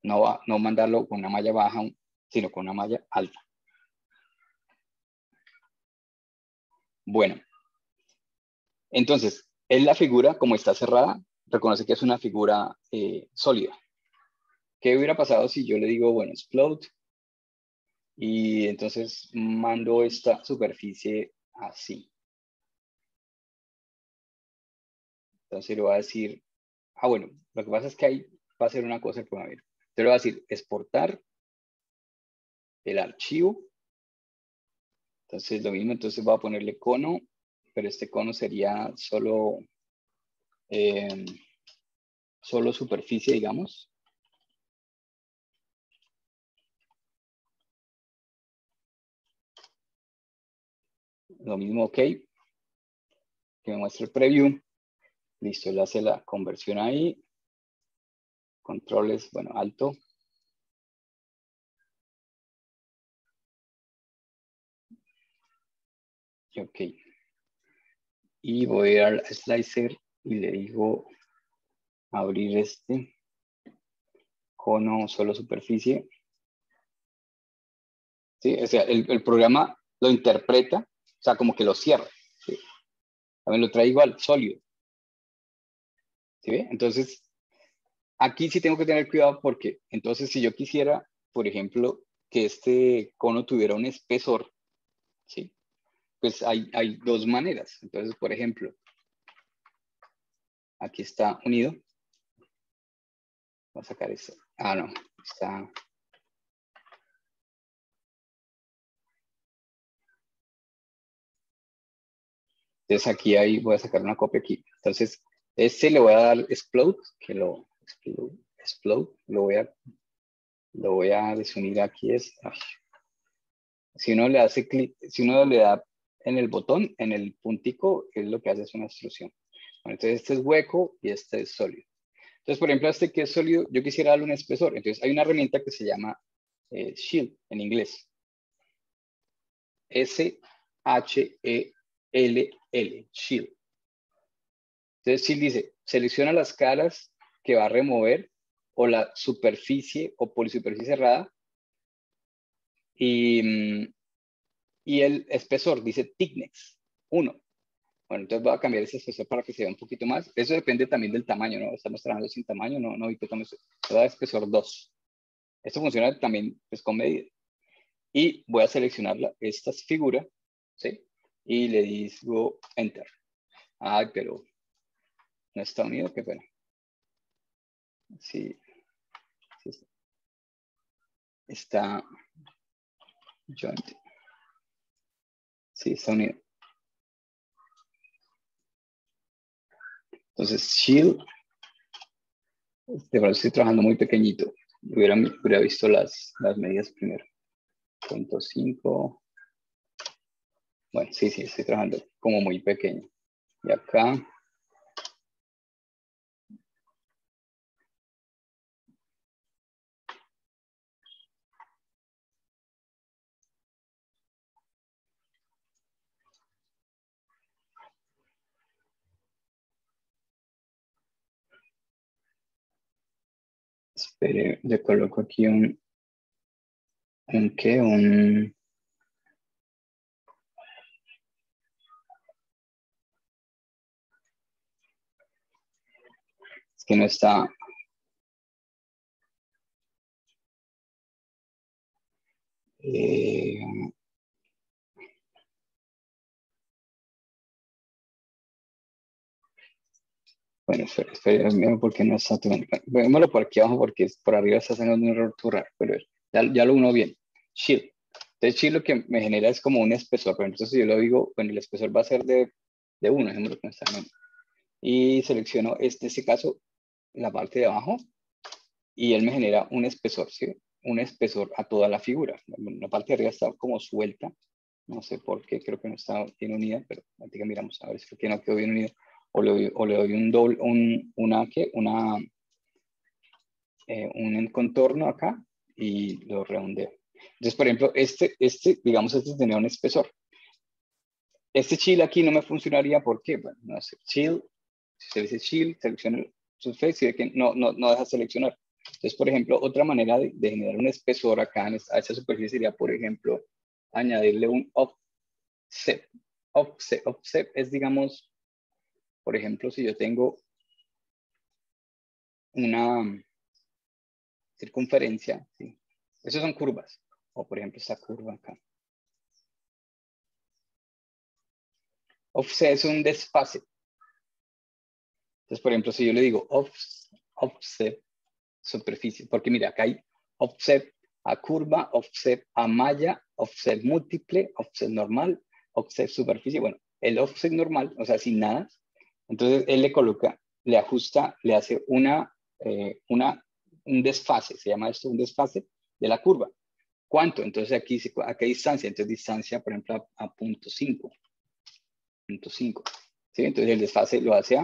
No mandarlo con una malla baja, sino con una malla alta. Bueno, entonces, en la figura, como está cerrada, reconoce que es una figura sólida. ¿Qué hubiera pasado si yo le digo, bueno, explode? Y entonces mando esta superficie así. Entonces le voy a decir, bueno, lo que pasa es que ahí va a ser una cosa que va a ver. Te le voy a decir, exportar el archivo. Entonces lo mismo, entonces voy a ponerle cono, pero este cono sería solo superficie, digamos. Lo mismo, ok. Que me muestre el preview. Listo, él hace la conversión ahí. Controles, bueno, alto. Ok. Y voy a ir al slicer y le digo abrir este cono solo superficie. ¿Sí? O sea, el programa lo interpreta, o sea, como que lo cierra. ¿Sí? También lo trae igual, sólido. ¿Sí ve? Entonces, aquí sí tengo que tener cuidado porque entonces si yo quisiera, por ejemplo, que este cono tuviera un espesor, ¿sí? Pues hay dos maneras. Entonces, por ejemplo, aquí está unido. Voy a sacar esto. No, está. Entonces aquí voy a sacar una copia aquí. Entonces, este le voy a dar explode, explode, lo voy a desunir aquí. Si uno le hace clic, si uno le da en el botón, en el puntico, es lo que hace es una extrusión. Bueno, entonces este es hueco y este es sólido. Entonces, por ejemplo, este que es sólido, yo quisiera darle un espesor. Entonces, hay una herramienta que se llama Shield en inglés. S-H-E-L-L, Shield. Entonces, Shield dice, selecciona las caras que va a remover o la superficie o polisuperficie cerrada. Y el espesor dice thickness, 1. Bueno, entonces voy a cambiar ese espesor para que se vea un poquito más. Eso depende también del tamaño, ¿no? Estamos trabajando sin tamaño, no, y tocamos. Voy a dar espesor 2. Esto funciona también pues, con medida. Y voy a seleccionar esta figura, ¿sí? Y le digo Enter. Ay, pero no está unido, qué pena. Sí, sí está joint. Sí, está unido. Entonces, Shield. De verdad estoy trabajando muy pequeñito. Hubiera visto las medidas primero. 0.5. Bueno, sí, estoy trabajando como muy pequeño. Y acá. Espere, le coloco aquí un ¿qué? Es que no está. Bueno, espera, porque no está tomando. Vémoslo por aquí abajo porque por arriba está haciendo un error tú raro, pero ya lo uno bien. Shield. Entonces, Shield lo que me genera es como un espesor. Pero entonces, si yo lo digo, bueno, el espesor va a ser de 1, ejemplo, que no está bien. Y selecciono en este caso la parte de abajo y él me genera un espesor, ¿sí? Un espesor a toda la figura. La parte de arriba está como suelta. No sé por qué, creo que no está bien unida, pero aquí que miramos a ver si no quedó bien unida. O le doy un doble, un contorno acá y lo redondeo. Entonces, por ejemplo, digamos, este tenía un espesor. Este chill aquí no me funcionaría porque, bueno, no sé, chill, si se dice chill, selecciona el surface y ve que no deja seleccionar. Entonces, por ejemplo, otra manera de generar un espesor acá a esa superficie sería, por ejemplo, añadirle un offset. Offset es, digamos, por ejemplo, si yo tengo una circunferencia, ¿sí? Esas son curvas. O por ejemplo, esta curva acá. Offset es un desfase. Entonces, por ejemplo, si yo le digo offset superficie, porque mira, acá hay offset a curva, offset a malla, offset múltiple, offset normal, offset superficie. Bueno, el offset normal, o sea, sin nada, entonces él le coloca, le ajusta, le hace un desfase, se llama esto un desfase de la curva. ¿Cuánto? Entonces aquí, ¿a qué distancia? Entonces distancia, por ejemplo, a 0.5. 0.5. ¿Sí? Entonces el desfase lo hace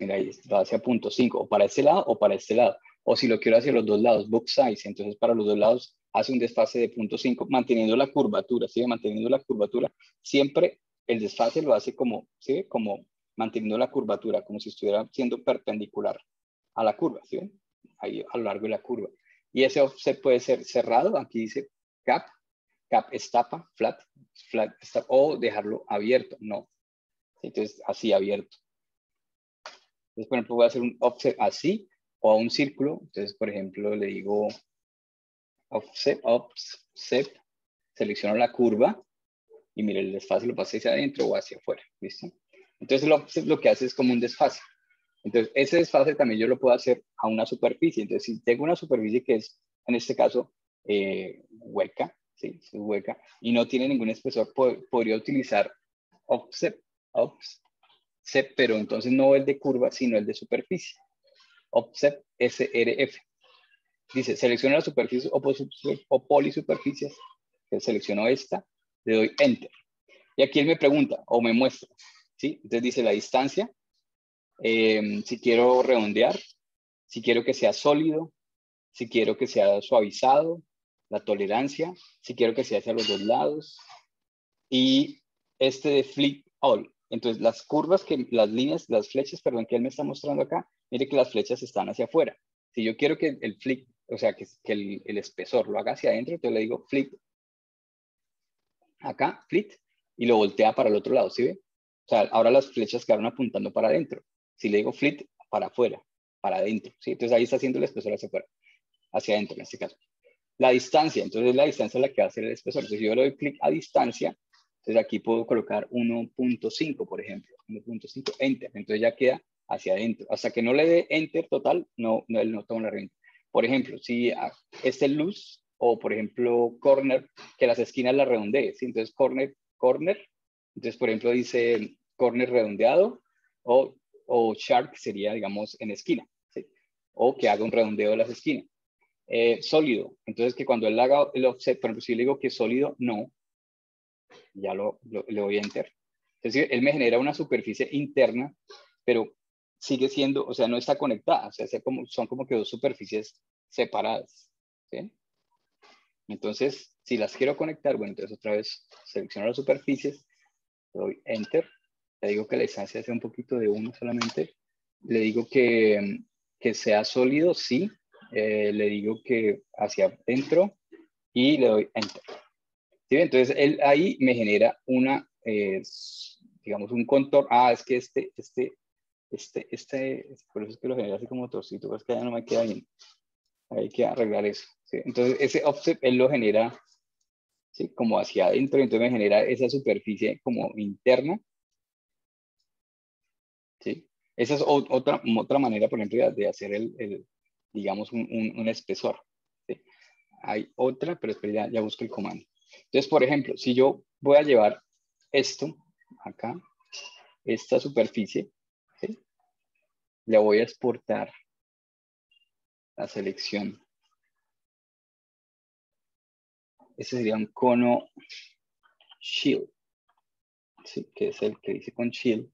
mira ahí, lo hace a 0.5, o para este lado o para este lado. O si lo quiero hacia los dos lados, both sides, entonces para los dos lados hace un desfase de 0.5, manteniendo la curvatura, ¿sí? Manteniendo la curvatura. Siempre el desfase lo hace como, ¿sí? Como manteniendo la curvatura, como si estuviera siendo perpendicular a la curva, ¿sí? Ahí a lo largo de la curva. Y ese offset puede ser cerrado, aquí dice cap es tapa, flat, o dejarlo abierto, no. Entonces, así abierto. Entonces, por ejemplo, voy a hacer un offset así o a un círculo. Entonces, por ejemplo, le digo offset, selecciono la curva y mire, el desfase lo pasé hacia adentro o hacia afuera, ¿listo? Entonces, el offset lo que hace es como un desfase. Entonces, ese desfase también yo lo puedo hacer a una superficie. Entonces, si tengo una superficie que es, en este caso, hueca, ¿sí? Es hueca, y no tiene ningún espesor, podría utilizar offset, pero entonces no el de curva, sino el de superficie. Offset SRF. Dice, selecciona las superficies o polisuperficies. Selecciono esta, le doy Enter. Y aquí él me pregunta o me muestra, ¿sí? Entonces dice la distancia, si quiero redondear, si quiero que sea sólido, si quiero que sea suavizado, la tolerancia, si quiero que sea hacia los dos lados, y este de flip all. Entonces las curvas, las líneas, las flechas, perdón, que él me está mostrando acá, mire que las flechas están hacia afuera. Si yo quiero que el flip, o sea, que el espesor lo haga hacia adentro, entonces le digo flip, acá, flip, y lo voltea para el otro lado, ¿sí ve? O sea, ahora las flechas quedaron apuntando para adentro. Si le digo flip, para afuera, para adentro, ¿sí? Entonces ahí está haciendo el espesor hacia afuera, hacia adentro en este caso. La distancia, entonces la distancia es la que va a hacer el espesor. Entonces yo le doy clic a distancia, entonces aquí puedo colocar 1.5, por ejemplo, 1.5, enter. Entonces ya queda hacia adentro. Hasta que no le dé enter total, él no toma la herramienta. Por ejemplo, si este es luz, o por ejemplo corner, que las esquinas las redondee, ¿sí? Entonces corner, entonces por ejemplo dice corner redondeado, o sharp sería, digamos, en esquina, ¿sí? O que haga un redondeo de las esquinas. Sólido, entonces que cuando él haga el offset, por ejemplo, si yo le digo que es sólido, no, ya le doy enter. Es decir, él me genera una superficie interna, pero sigue siendo, o sea, no está conectada, o sea, son como que dos superficies separadas, ¿sí? Entonces, si las quiero conectar, bueno, entonces otra vez selecciono las superficies, le doy enter, le digo que la distancia sea un poquito de 1 solamente, le digo que sea sólido, sí, le digo que hacia adentro y le doy enter. ¿Sí? Entonces, él ahí me genera digamos, un contorno. Es que por eso es que lo genera así como trocito, pero es que ya no me queda bien. Hay que arreglar eso. ¿Sí? Entonces, ese offset, él lo genera, ¿sí? Como hacia adentro, entonces me genera esa superficie como interna. ¿Sí? Esa es otra manera, por ejemplo, de hacer digamos, un espesor. ¿Sí? Hay otra, pero espera, ya busco el comando. Entonces, por ejemplo, si yo voy a llevar esto acá, esta superficie, ¿sí? Le voy a exportar la selección. Ese sería un cono shield, ¿sí? Que es el que dice con shield.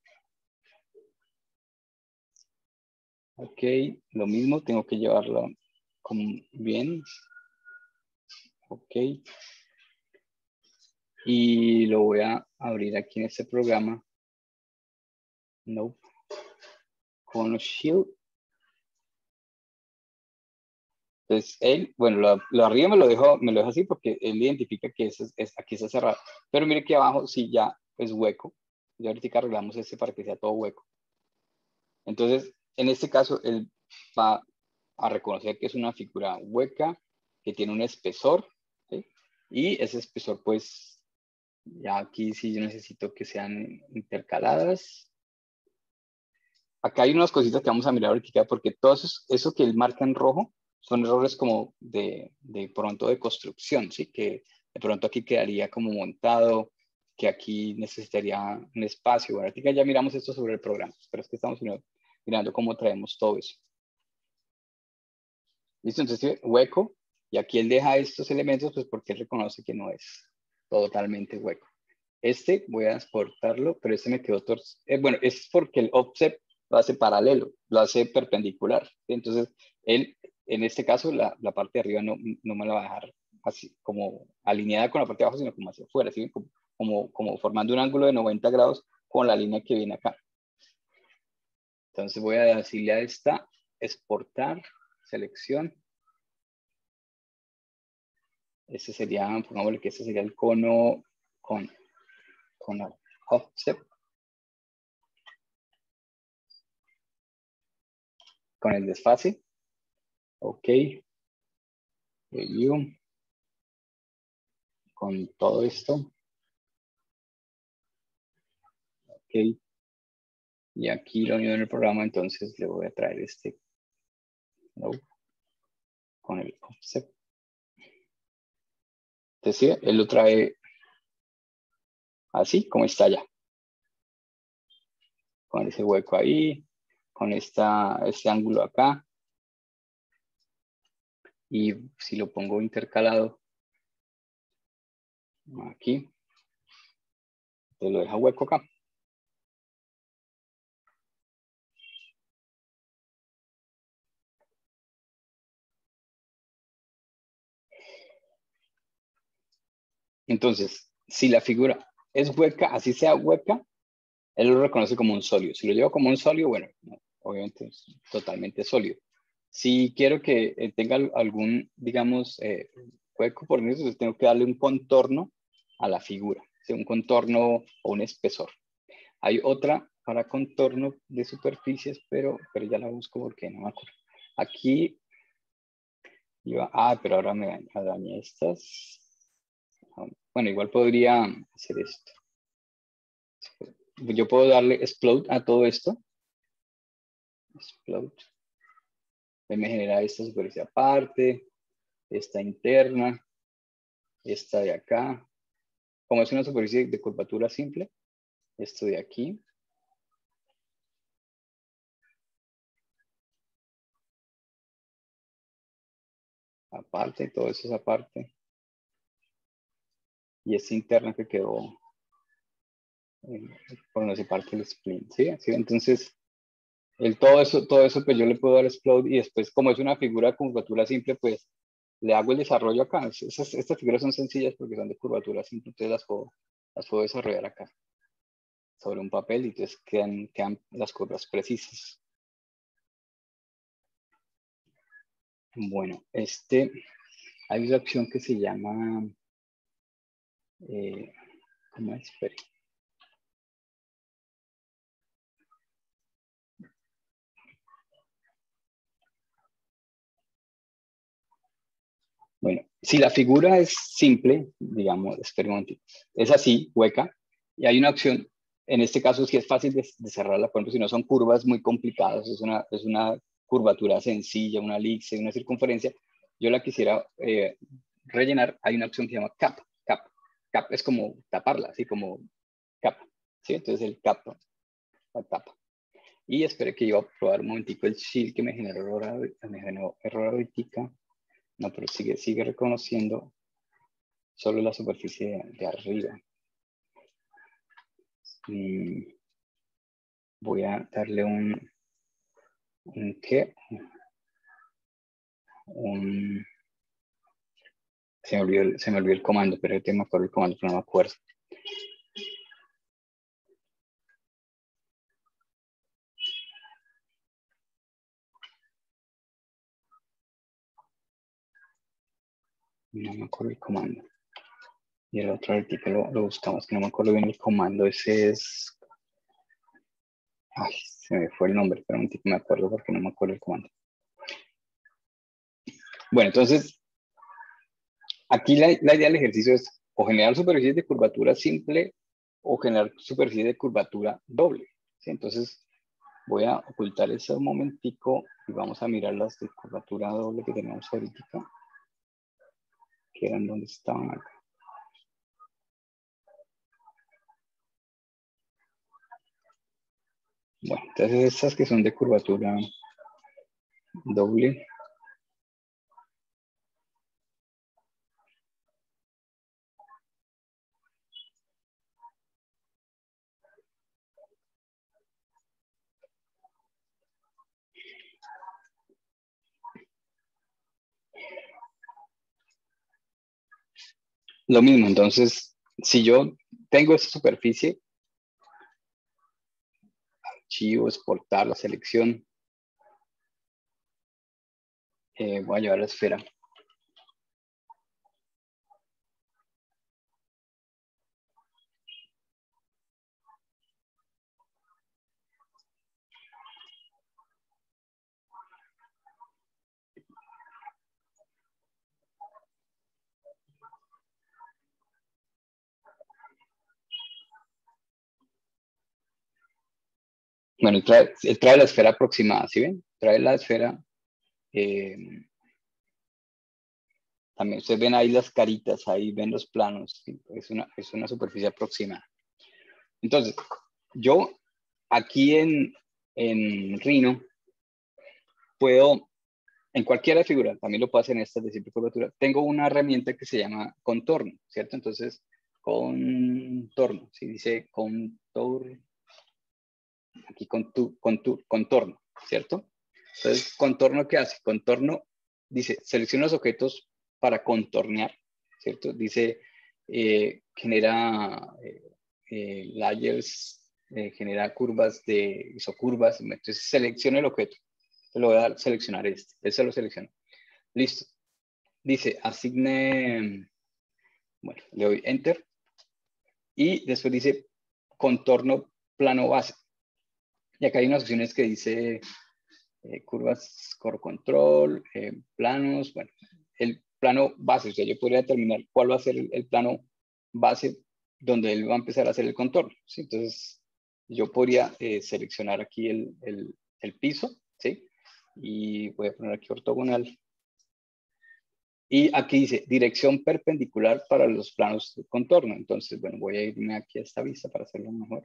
Ok, lo mismo, tengo que llevarlo como bien. Ok. Y lo voy a abrir aquí en este programa. No. Cono shield. Entonces, él, bueno, lo arriba me lo dejo así porque él identifica que aquí está cerrado. Pero mire que abajo sí ya es hueco. Ya ahorita arreglamos este para que sea todo hueco. Entonces, en este caso, él va a reconocer que es una figura hueca, que tiene un espesor, ¿sí? Y ese espesor, pues, ya aquí sí yo necesito que sean intercaladas. Acá hay unas cositas que vamos a mirar ahorita, porque todo eso que él marca en rojo son errores como de pronto de construcción, ¿sí? Que de pronto aquí quedaría como montado, que aquí necesitaría un espacio. Bueno, ahorita ya miramos esto sobre el programa, pero es que estamos mirando cómo traemos todo eso. ¿Listo? Entonces, hueco, y aquí él deja estos elementos, pues porque él reconoce que no es totalmente hueco. Este voy a exportarlo, pero este me quedó torcido. Bueno, es porque el offset lo hace paralelo, lo hace perpendicular. ¿Sí? Entonces, él, en este caso, la parte de arriba no me la va a dejar así como alineada con la parte de abajo, sino como hacia afuera, ¿sí? como formando un ángulo de 90 grados con la línea que viene acá. Entonces voy a decirle a esta, exportar, selección. Este sería, pongámosle que este sería el cono con offset. Con el desfase. Ok. Review. Con todo esto. Ok. Y aquí lo unido en el programa, entonces le voy a traer este. No. Con el offset. Entonces, ¿sí? Él lo trae así como está ya. Con ese hueco ahí. Con este ángulo acá. Y si lo pongo intercalado aquí, Entonces lo deja hueco acá. Entonces, si la figura es hueca, así sea hueca, él lo reconoce como un sólido. Si lo llevo como un sólido, bueno, no, obviamente es totalmente sólido. Si quiero que tenga algún, digamos, hueco por eso, entonces tengo que darle un contorno a la figura, ¿sí? Un contorno o un espesor. Hay otra para contorno de superficies, pero ya la busco porque no me acuerdo. Aquí, pero ahora me dañé estas. Bueno, igual podría hacer esto. Yo puedo darle explode a todo esto. Explode. Me genera esta superficie aparte, esta interna, esta de acá. Como es una superficie de curvatura simple, esto de aquí. Aparte, todo eso es aparte. Y esta interna que quedó por donde se parte el spline, ¿sí? ¿Sí? Entonces, todo eso, pues yo le puedo dar explode y después, como es una figura de curvatura simple, pues le hago el desarrollo acá. Estas figuras son sencillas porque son de curvatura simple, entonces las puedo desarrollar acá sobre un papel y entonces quedan las curvas precisas. Bueno, hay una opción que se llama, ¿cómo es? Espere. Bueno, si la figura es simple, digamos, es así, hueca, y hay una opción, en este caso sí es fácil de cerrarla, por ejemplo, si no son curvas muy complicadas, es una curvatura sencilla, una elipse, una circunferencia, yo la quisiera rellenar, hay una opción que se llama cap. Cap es como taparla, así como cap, ¿sí? Entonces el cap la tapa. Y espere que iba a probar un momentico el shield que me generó error ahorita. No, pero sigue reconociendo solo la superficie de arriba. Voy a darle se me olvidó el comando, pero me acuerdo el comando, pero no me acuerdo. No me acuerdo el comando. Y el otro artículo lo buscamos, que no me acuerdo bien el comando. Ese es... Ay, se me fue el nombre, pero un tipo me acuerdo porque no me acuerdo el comando. Bueno, entonces, aquí la idea del ejercicio es o generar superficies de curvatura simple o generar superficies de curvatura doble, ¿sí? Entonces, voy a ocultar ese un momentico y vamos a mirar las de curvatura doble que tenemos ahorita, que eran donde estaban acá. Bueno, entonces estas que son de curvatura doble. Lo mismo, entonces, si yo tengo esta superficie, archivo, exportar la selección, voy a llevar la esfera. Bueno, él trae la esfera aproximada, ¿sí ven? Trae la esfera. También ustedes ven ahí las caritas, ahí ven los planos. ¿Sí? Es una superficie aproximada. Entonces, yo aquí en Rhino puedo, en cualquier figura, también lo puedo hacer en estas de simple curvatura, tengo una herramienta que se llama contorno, ¿cierto? Entonces, contorno, ¿sí? Dice contour, aquí contorno, ¿cierto? Entonces, ¿contorno qué hace? Contorno dice, selecciona los objetos para contornear, ¿cierto? Dice, genera layers, genera curvas de isocurvas. Entonces, selecciona el objeto. Le voy a dar seleccionar este. Ese lo selecciono. Listo. Dice, asigne, bueno, le doy Enter. Y después dice, contorno plano base. Y acá hay unas opciones que dice curvas core control, planos, bueno, el plano base, o sea, yo podría determinar cuál va a ser el plano base donde él va a empezar a hacer el contorno, ¿sí? Entonces, yo podría seleccionar aquí el piso, ¿sí? Y voy a poner aquí ortogonal. Y aquí dice dirección perpendicular para los planos de contorno. Entonces, bueno, voy a irme aquí a esta vista para hacerlo mejor.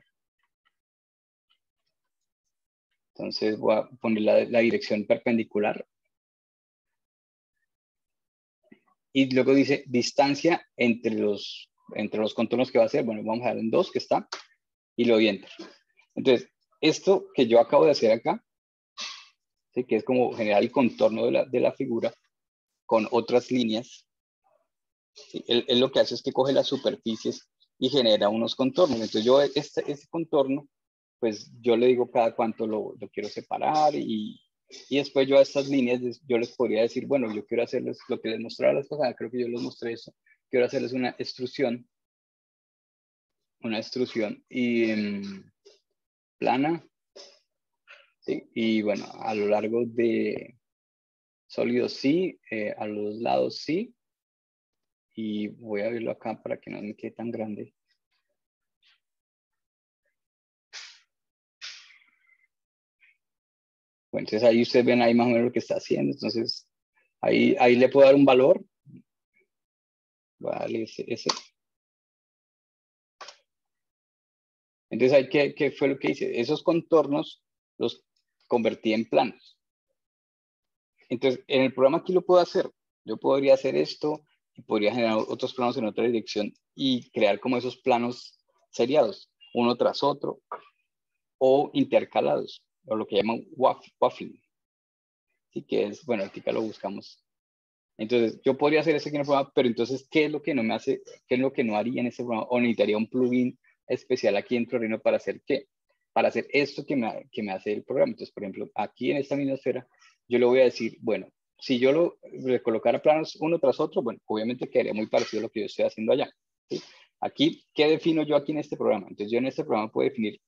Entonces voy a poner la dirección perpendicular. Y luego dice distancia entre los contornos que va a hacer. Bueno, vamos a dar en 2 que está. Y lo doy Enter. Entonces, esto que yo acabo de hacer acá, ¿sí? Que es como generar el contorno de la figura con otras líneas. ¿Sí? Él lo que hace es que coge las superficies y genera unos contornos. Entonces yo este contorno, pues yo le digo cada cuánto lo quiero separar y después yo a estas líneas yo les podría decir, bueno, yo quiero hacerles lo que les mostraba la vez pasada, creo que yo les mostré eso, quiero hacerles una extrusión y plana, ¿sí? Y bueno, a lo largo de sólidos sí, a los lados sí, y voy a verlo acá para que no me quede tan grande. Bueno, entonces ahí ustedes ven ahí más o menos lo que está haciendo. Entonces, ahí le puedo dar un valor. Vale, ese. Entonces, ahí, ¿qué fue lo que hice? Esos contornos los convertí en planos. Entonces, en el programa aquí lo puedo hacer. Yo podría hacer esto y podría generar otros planos en otra dirección y crear como esos planos seriados, uno tras otro, o intercalados, o lo que llaman waffling. Así que es, bueno, aquí lo buscamos. Entonces, yo podría hacer ese programa, pero entonces, ¿qué es lo que no me hace, qué es lo que no haría en ese programa? O necesitaría un plugin especial aquí en Rhino para hacer qué? Para hacer esto que me hace el programa. Entonces, por ejemplo, aquí en esta misma esfera, yo le voy a decir, bueno, si yo le colocara planos uno tras otro, bueno, obviamente quedaría muy parecido a lo que yo estoy haciendo allá. ¿Sí? Aquí, ¿qué defino yo aquí en este programa? Entonces, yo en este programa puedo definir,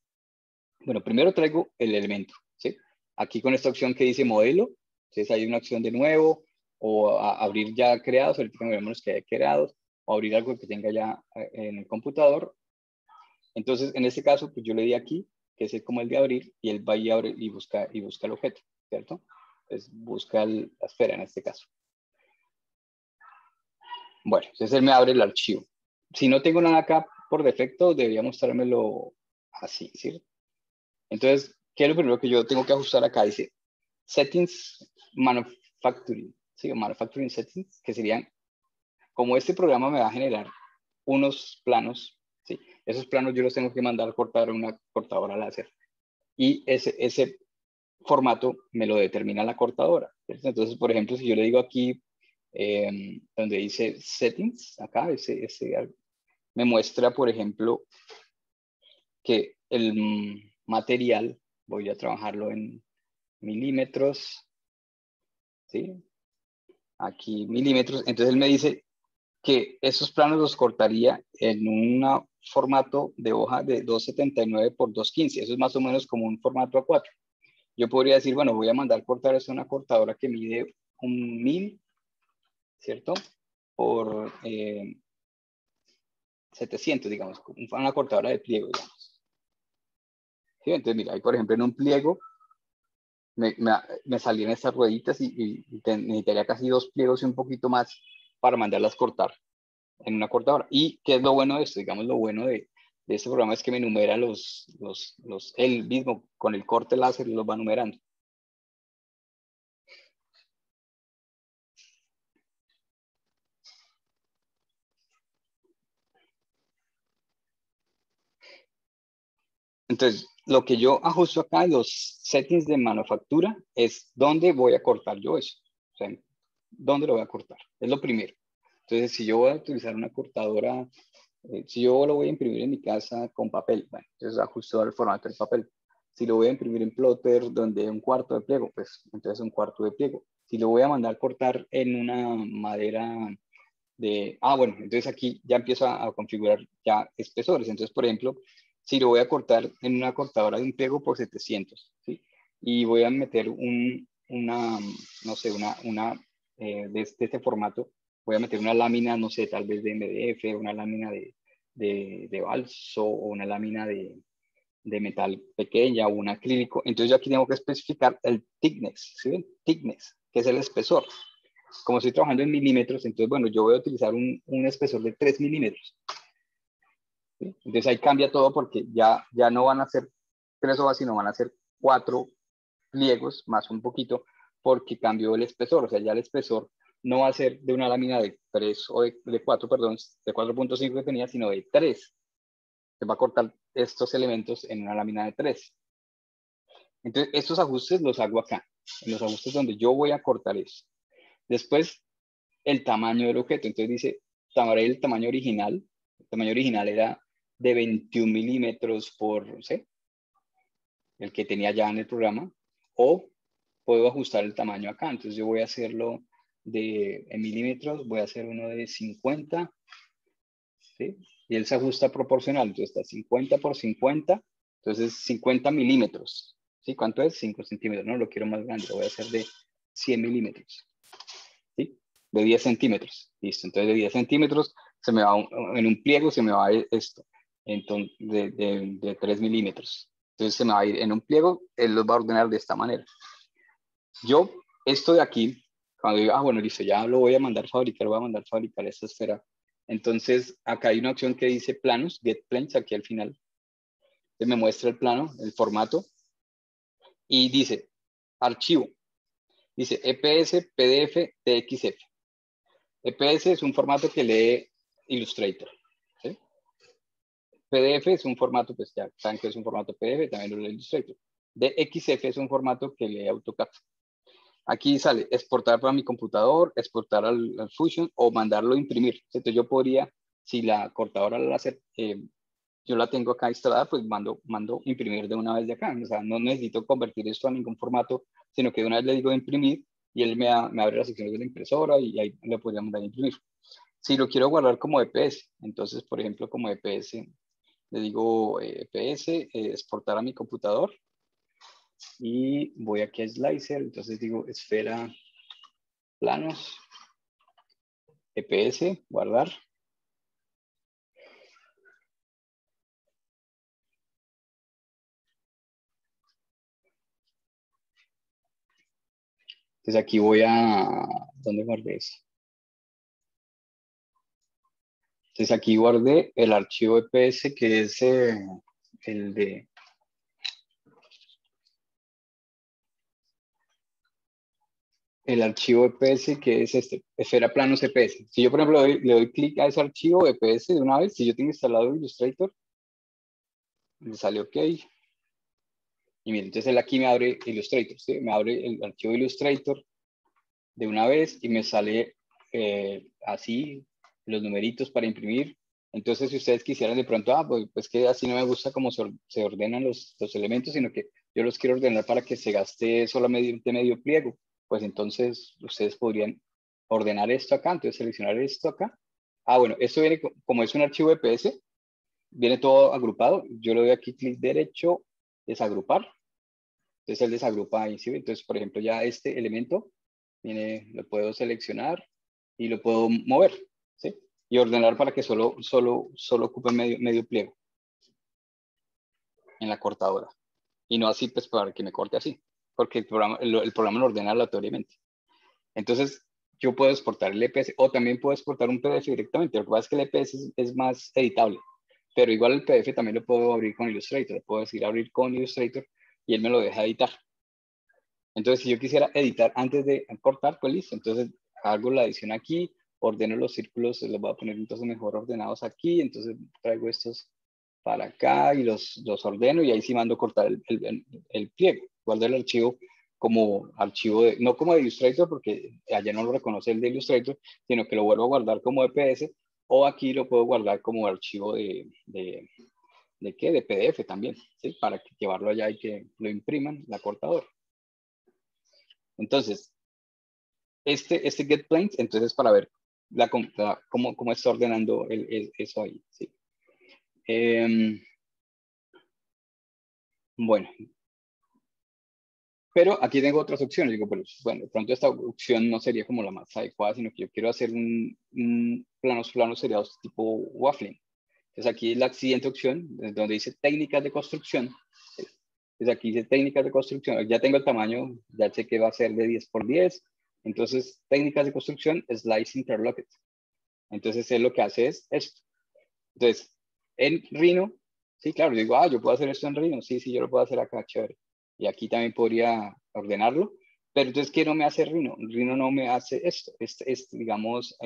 bueno, primero traigo el elemento, ¿sí? Aquí con esta opción que dice modelo, entonces hay una opción de nuevo, o abrir ya creados, ahorita vemos los que hay creados, o abrir algo que tenga ya en el computador. Entonces, en este caso, pues yo le di aquí, que es como el de abrir, y él va y abre y busca el objeto, ¿cierto? Entonces, busca la esfera en este caso. Bueno, entonces él me abre el archivo. Si no tengo nada acá por defecto, debería mostrármelo así, ¿cierto? Entonces, ¿qué es lo primero que yo tengo que ajustar acá? Dice Settings Manufacturing, ¿sí? O Manufacturing Settings, que serían, como este programa me va a generar unos planos, ¿sí? Esos planos yo los tengo que mandar a cortar a una cortadora láser. Y ese formato me lo determina la cortadora, ¿cierto? Entonces, por ejemplo, si yo le digo aquí, donde dice Settings, acá, me muestra, por ejemplo, que el material, voy a trabajarlo en milímetros, ¿sí? Aquí milímetros. Entonces él me dice que esos planos los cortaría en un formato de hoja de 279 por 215. Eso es más o menos como un formato A4. Yo podría decir, bueno, voy a mandar cortar esto a una cortadora que mide 1000, ¿cierto? Por 700, digamos, una cortadora de pliego, digamos. ¿Sí? Entonces, mira, ahí por ejemplo en un pliego me salían estas rueditas y necesitaría casi 2 pliegos y un poquito más para mandarlas cortar en una cortadora. ¿Y qué es lo bueno de esto? Digamos, lo bueno de este programa es que me enumera él mismo con el corte láser los va numerando. Entonces, lo que yo ajusto acá en los settings de manufactura es dónde voy a cortar yo eso. O sea, dónde lo voy a cortar. Es lo primero. Entonces, si yo voy a utilizar una cortadora, si yo lo voy a imprimir en mi casa con papel, bueno, entonces ajusto el formato del papel. Si lo voy a imprimir en plotter donde un cuarto de pliego, pues entonces un cuarto de pliego. Si lo voy a mandar cortar en una madera bueno, entonces aquí ya empiezo a configurar ya espesores. Entonces, por ejemplo, si lo voy a cortar en una cortadora de un pliego por 700, ¿sí? Y voy a meter no sé, de este formato, voy a meter una lámina, no sé, tal vez de MDF, una lámina de balso o una lámina de metal pequeña o un acrílico. Entonces yo aquí tengo que especificar el thickness, ¿sí? Thickness, que es el espesor. Como estoy trabajando en milímetros, entonces, bueno, yo voy a utilizar un espesor de 3 milímetros. ¿Sí? Entonces ahí cambia todo porque ya no van a ser 3 hojas, sino van a ser 4 pliegos más un poquito porque cambió el espesor. O sea, ya el espesor no va a ser de una lámina de 3 o de 4, perdón, de 4.5 que tenía, sino de 3. Se va a cortar estos elementos en una lámina de 3. Entonces, estos ajustes los hago acá, en los ajustes donde yo voy a cortar eso. Después, el tamaño del objeto. Entonces dice, el tamaño original. El tamaño original era de 21 milímetros por, no sé, el que tenía ya en el programa. O puedo ajustar el tamaño acá. Entonces yo voy a hacerlo en milímetros. Voy a hacer uno de 50. ¿Sí? Y él se ajusta proporcional. Entonces está 50 por 50. Entonces 50 milímetros. ¿Sí? ¿Cuánto es? 5 centímetros. No lo quiero más grande. Lo voy a hacer de 100 milímetros. ¿Sí? De 10 centímetros. Listo. Entonces de 10 centímetros se me va en un pliego, se me va a ir esto. Entonces, de 3 milímetros. Entonces se me va a ir en un pliego, él los va a ordenar de esta manera. Yo, esto de aquí, cuando digo, bueno, listo, ya lo voy a mandar fabricar, voy a mandar fabricar esta esfera. Entonces, acá hay una opción que dice planos, get planes, aquí al final. Entonces me muestra el plano, el formato, y dice, archivo. Dice EPS, PDF, TXF. EPS es un formato que lee Illustrator. ¿Sí? PDF es un formato, pues ya saben que es un formato PDF, también lo lee Illustrator. DXF es un formato que lee AutoCAD. Aquí sale exportar para mi computador, exportar al Fusion o mandarlo a imprimir. Entonces yo podría, si la cortadora láser, yo la tengo acá instalada, pues mando imprimir de una vez de acá. O sea, no necesito convertir esto a ningún formato, sino que de una vez le digo imprimir y él me abre las secciones de la impresora y ahí le podría mandar a imprimir. Si lo quiero guardar como EPS, entonces, por ejemplo, como EPS, le digo EPS, exportar a mi computador y voy aquí a Slicer, entonces digo esfera, planos, EPS, guardar. Entonces aquí voy ¿dónde guardé eso? Entonces aquí guardé el archivo EPS que es el de... El archivo EPS que es este, esfera planos EPS. Si yo, por ejemplo, le doy clic a ese archivo EPS de una vez, si yo tengo instalado Illustrator, me sale OK. Y miren, entonces él aquí me abre Illustrator, ¿sí? Me abre el archivo Illustrator de una vez y me sale así los numeritos para imprimir. Entonces, si ustedes quisieran de pronto, pues que así no me gusta cómo se ordenan los elementos, sino que yo los quiero ordenar para que se gaste solamente medio pliego, pues entonces ustedes podrían ordenar esto acá, entonces seleccionar esto acá. Bueno, esto viene como es un archivo EPS, viene todo agrupado. Yo le doy aquí clic derecho, desagrupar. Entonces él desagrupa ahí, ¿sí? Entonces, por ejemplo, ya este elemento lo puedo seleccionar y lo puedo mover, ¿sí? Y ordenar para que solo ocupe medio pliego en la cortadora. Y no así, pues, para que me corte así, porque el programa lo ordena aleatoriamente. Entonces, yo puedo exportar el EPS o también puedo exportar un PDF directamente. Lo que pasa es que el EPS es más editable, pero igual el PDF también lo puedo abrir con Illustrator. Le puedo decir abrir con Illustrator y él me lo deja editar. Entonces, si yo quisiera editar antes de cortar, pues listo. Entonces, hago la edición aquí, ordeno los círculos, los voy a poner entonces mejor ordenados aquí. Entonces, traigo estos para acá y los ordeno y ahí sí mando cortar el pliego. Guardo el archivo como archivo, no como de Illustrator, porque allá no lo reconoce el de Illustrator, sino que lo vuelvo a guardar como EPS, o aquí lo puedo guardar como archivo ¿de qué? De PDF también, ¿sí? Para llevarlo allá y que lo impriman la cortadora. Entonces, este get planes, entonces para ver cómo está ordenando eso ahí, ¿sí? Bueno, pero aquí tengo otras opciones. Digo, pues, bueno, de pronto esta opción no sería como la más adecuada, sino que yo quiero hacer un planos seriados tipo waffling. Entonces aquí la siguiente opción, donde dice técnicas de construcción. Entonces aquí dice técnicas de construcción. Ya tengo el tamaño, ya sé que va a ser de 10 por 10. Entonces, técnicas de construcción, slice interlocked. Entonces, él lo que hace es esto. Entonces, en Rhino, sí, claro, digo, yo puedo hacer esto en Rhino. Sí, yo lo puedo hacer acá, chévere. Y aquí también podría ordenarlo. Pero entonces, ¿qué no me hace Rhino? Rhino no me hace esto. Digamos,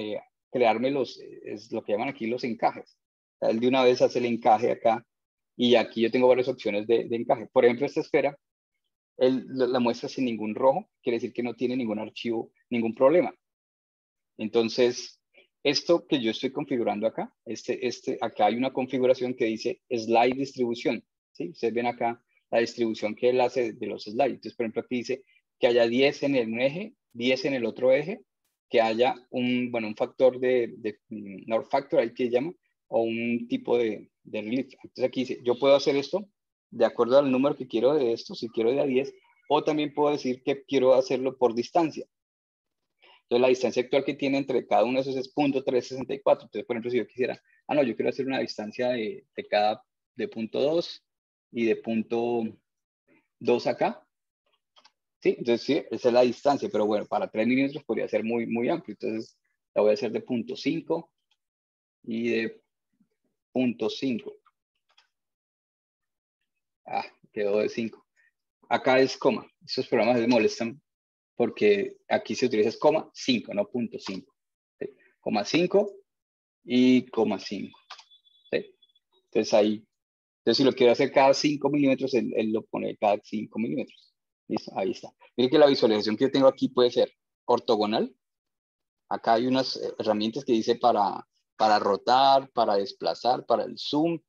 crearme es lo que llaman aquí los encajes. O sea, él de una vez hace el encaje acá. Y aquí yo tengo varias opciones de encaje. Por ejemplo, esta esfera, él la muestra sin ningún rojo. Quiere decir que no tiene ningún archivo, ningún problema. Entonces, esto que yo estoy configurando acá, acá hay una configuración que dice slide distribución, ¿sí? Ustedes ven acá la distribución que él hace de los slides. Entonces, por ejemplo, aquí dice que haya 10 en un eje, 10 en el otro eje, que haya un factor North factor, ahí que llama, o un tipo de relief. Entonces aquí dice, yo puedo hacer esto de acuerdo al número que quiero de esto, si quiero de a 10, o también puedo decir que quiero hacerlo por distancia. Entonces, la distancia actual que tiene entre cada uno de esos es 0.364. Entonces, por ejemplo, si yo quisiera, no, yo quiero hacer una distancia de 0.2 y de 0.2 acá. ¿Sí? Entonces, sí, esa es la distancia, pero bueno, para 3 milímetros podría ser muy, muy amplio. Entonces, la voy a hacer de 0.5 y de 0.5. Quedó de 5. Acá es coma. Estos programas les molestan porque aquí se utiliza es coma 5, no 0.5. ¿Sí? Coma 5 y coma 5. ¿Sí? Entonces ahí, si lo quiero hacer cada 5 milímetros, él lo pone cada 5 milímetros. Listo, ahí está. Miren que la visualización que yo tengo aquí puede ser ortogonal. Acá hay unas herramientas que dice para rotar, para desplazar, para el zoom,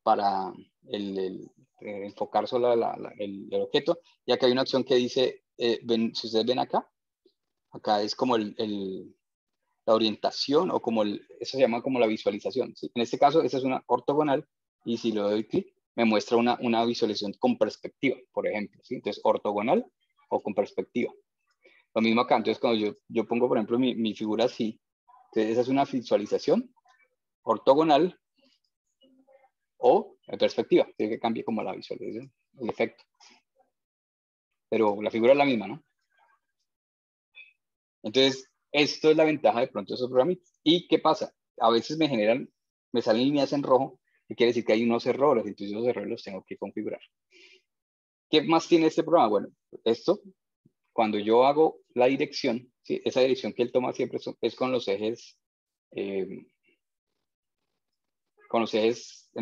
para enfocar solo el objeto. Y acá hay una opción que dice, si ustedes ven acá es como la orientación o como eso se llama como la visualización. ¿Sí? En este caso, esa es una ortogonal y si le doy clic, me muestra una visualización con perspectiva, por ejemplo. ¿Sí? Entonces, ortogonal o con perspectiva. Lo mismo acá. Entonces, cuando yo pongo, por ejemplo, mi figura así, entonces esa es una visualización ortogonal o en perspectiva. Tiene que cambiar como la visualización, el efecto. Pero la figura es la misma, ¿no? Entonces, esto es la ventaja de pronto de esos programitas. ¿Y qué pasa? A veces me salen líneas en rojo, y quiere decir que hay unos errores, entonces esos errores los tengo que configurar. ¿Qué más tiene este programa? Bueno, esto, cuando yo hago la dirección, ¿sí? Esa dirección que él toma siempre es con los ejes, en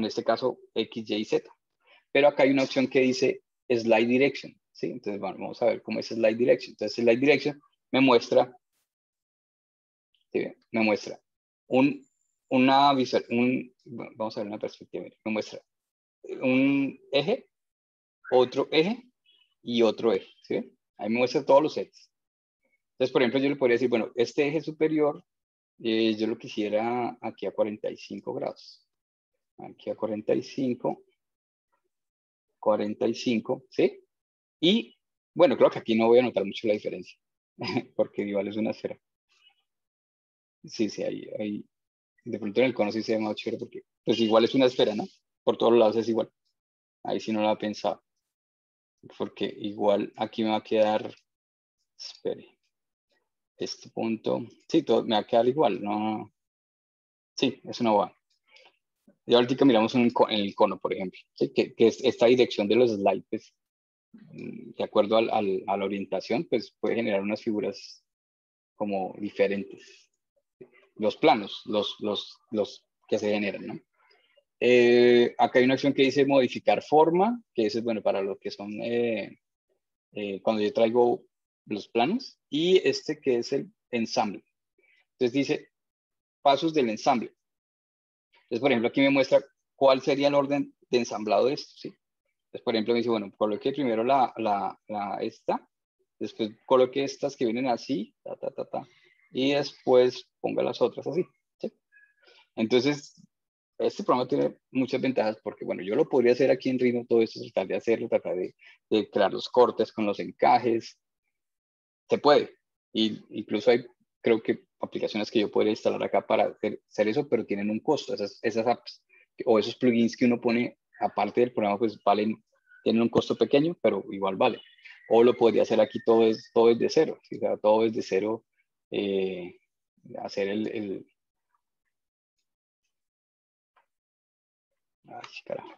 este caso, X, Y, Z. Pero acá hay una opción que dice Slide Direction, ¿sí? Entonces, bueno, vamos a ver cómo es Slide Direction. Entonces, Slide Direction me muestra, ¿sí? Me muestra vamos a ver una perspectiva, me muestra un eje, otro eje y otro eje, ¿sí? Ahí me muestra todos los ejes. Entonces, por ejemplo, yo le podría decir, bueno, este eje superior, yo lo quisiera aquí a 45 grados. Aquí a 45, ¿sí? Y, bueno, creo que aquí no voy a notar mucho la diferencia, porque igual es una esfera. Sí, ahí de pronto en el cono sí se ve más chévere porque pues igual es una esfera, ¿no? Por todos lados es igual. Ahí sí no lo había pensado. Porque igual aquí me va a quedar, espere, este punto, sí, todo me va a quedar igual, ¿no? Sí, es una boda. Y ahorita miramos en el cono, por ejemplo, ¿sí? que es esta dirección de los slides, pues, de acuerdo a la orientación, pues puede generar unas figuras como diferentes. Los planos, los que se generan, ¿no? Acá hay una opción que dice modificar forma, que ese es bueno para lo que son cuando yo traigo los planos, y este que es el ensamble. Entonces dice pasos del ensamble. Entonces, por ejemplo, aquí me muestra cuál sería el orden de ensamblado de esto, ¿sí? Entonces, por ejemplo, me dice, bueno, coloque primero esta, después coloque estas que vienen así, y después ponga las otras así, ¿sí? Entonces, este programa tiene muchas ventajas porque, bueno, yo lo podría hacer aquí en Rhino, todo esto, tratar de hacerlo, tratar de crear los cortes con los encajes, se puede. Y incluso hay, creo que, aplicaciones que yo podría instalar acá para hacer eso, pero tienen un costo. Esas apps o esos plugins que uno pone aparte del programa, pues tienen un costo pequeño, pero igual vale. O lo podría hacer aquí todo es de cero. ¿Sí? O sea, todo es de cero. Hacer Ay, carajo.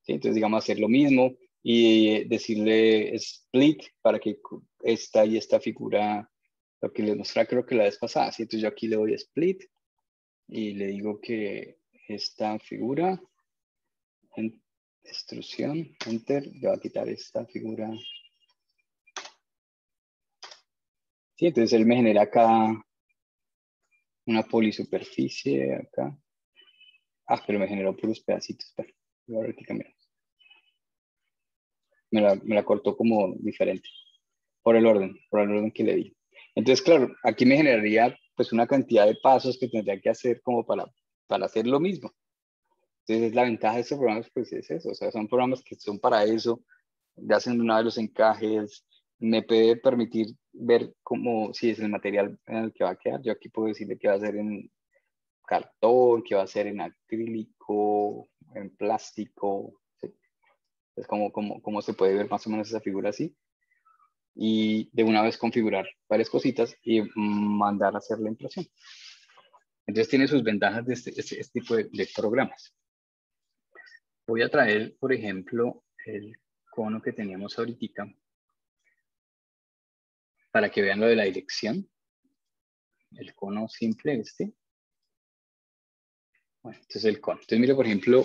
¿Sí? Entonces, digamos, hacer lo mismo y decirle split para que esta y esta figura, lo que les mostré creo que la vez pasada, ¿sí? Entonces yo aquí le doy split y le digo que esta figura, en extrusión, enter, le voy a quitar esta figura. Sí, entonces él me genera acá una polisuperficie acá. Ah, pero me generó puros pedacitos. Pero voy a ver qué cambiamos. Me la cortó como diferente. Por el orden que le di. Entonces, claro, aquí me generaría pues una cantidad de pasos que tendría que hacer como para hacer lo mismo. Entonces, la ventaja de estos programas pues es eso, o sea, son programas que son para eso, ya hacen una de los encajes, me puede permitir ver cómo, si es el material en el que va a quedar. Yo aquí puedo decirle que va a ser en cartón, que va a ser en acrílico, en plástico, ¿sí? Es como se puede ver más o menos esa figura así. Y de una vez configurar varias cositas y mandar a hacer la impresión. Entonces tiene sus ventajas de este tipo de programas. Voy a traer, por ejemplo, el cono que teníamos ahorita para que vean lo de la dirección. El cono simple este. Bueno, este es el cono. Entonces mire, por ejemplo,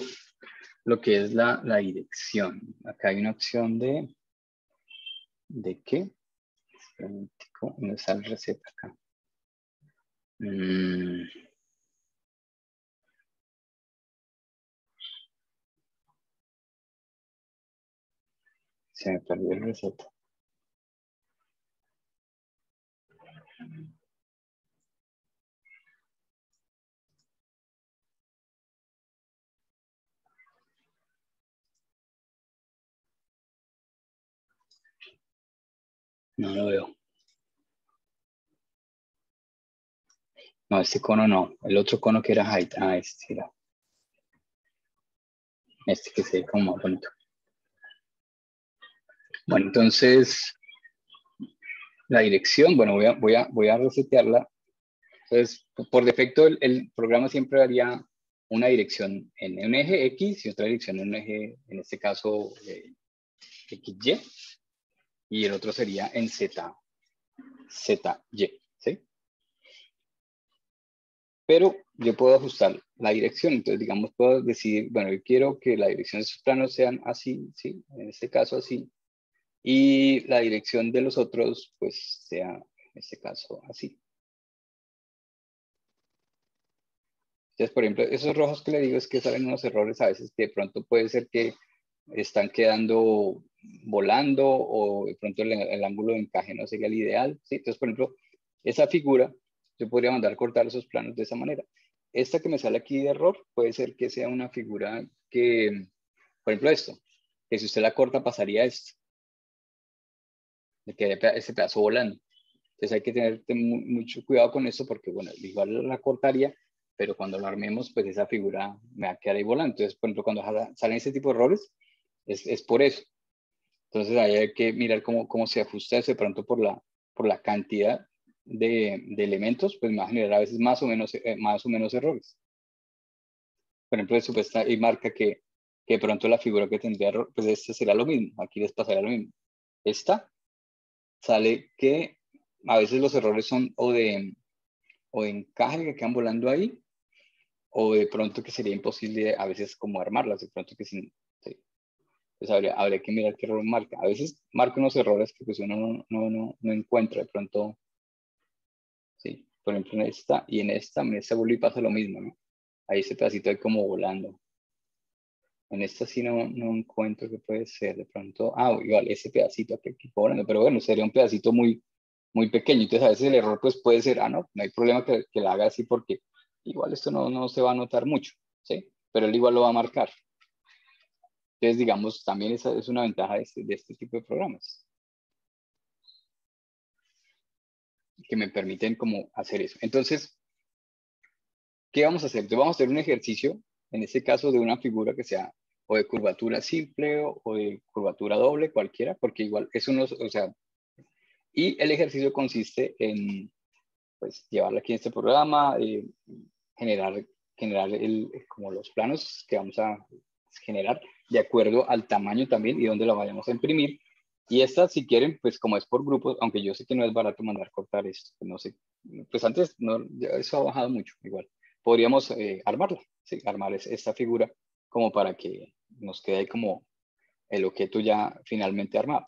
lo que es la dirección. Acá hay una opción ¿de qué? ¿Dónde está el receta acá? Se me perdió el receta. No lo veo. No, este cono no. El otro cono que era height. Ah, este era. Este que se ve como más bonito. Bueno, entonces, la dirección, bueno, voy a resetearla. Entonces, por defecto, el programa siempre daría una dirección en un eje X y otra dirección en un eje, en este caso, XY. Y el otro sería en ZY, ¿sí? Pero yo puedo ajustar la dirección. Entonces, digamos, puedo decidir, bueno, yo quiero que la dirección de estos planos sean así, ¿sí? En este caso, así. Y la dirección de los otros, pues, sea, en este caso, así. Entonces, por ejemplo, esos rojos que le digo es que salen unos errores a veces que de pronto puede ser que están quedando volando o de pronto el ángulo de encaje no sería el ideal, ¿sí? Entonces, por ejemplo, esa figura, yo podría mandar a cortar esos planos de esa manera. Esta que me sale aquí de error puede ser que sea una figura que, por ejemplo, esto, que si usted la corta pasaría esto, de que haya ese pedazo volando. Entonces hay que tener mucho cuidado con esto porque, bueno, igual la cortaría, pero cuando lo armemos, pues esa figura me va a quedar ahí volando. Entonces, por ejemplo, cuando salen ese tipo de errores, es por eso. Entonces ahí hay que mirar cómo se ajusta eso de pronto por la cantidad de elementos, pues me va a generar a veces más o menos errores. Por ejemplo, eso pues y marca que de pronto la figura que tendría error, pues este será lo mismo. Aquí les pasaría lo mismo. Esta sale que a veces los errores son o de encaje que quedan volando ahí, o de pronto que sería imposible a veces como armarlas, de pronto que sin, sí. Entonces habría que mirar qué error marca. A veces marca unos errores que pues uno no encuentra de pronto, sí. Por ejemplo, en esta y en esta vuelve y pasa lo mismo, ¿no? Ahí ese pedacito hay como volando. En esta sí no encuentro qué puede ser. De pronto, igual ese pedacito aquí volando, pero bueno, sería un pedacito muy pequeño. Entonces a veces el error pues puede ser, no hay problema que la haga así porque igual esto no se va a notar mucho, ¿sí? Pero él igual lo va a marcar. Entonces, digamos, también esa es una ventaja de este tipo de programas que me permiten como hacer eso. Entonces, ¿qué vamos a hacer? Entonces, vamos a hacer un ejercicio, en este caso de una figura que sea o de curvatura simple o de curvatura doble, cualquiera, porque igual eso no, o sea, y el ejercicio consiste en, pues, llevarlo aquí en este programa, generar como los planos que vamos a generar de acuerdo al tamaño también y dónde lo vayamos a imprimir. Y esta, si quieren, pues como es por grupos, aunque yo sé que no es barato mandar cortar esto, pues no sé, pues antes no, ya eso ha bajado mucho, igual. Podríamos armarla, ¿sí? Armar esta figura como para que nos quede ahí como el objeto ya finalmente armado.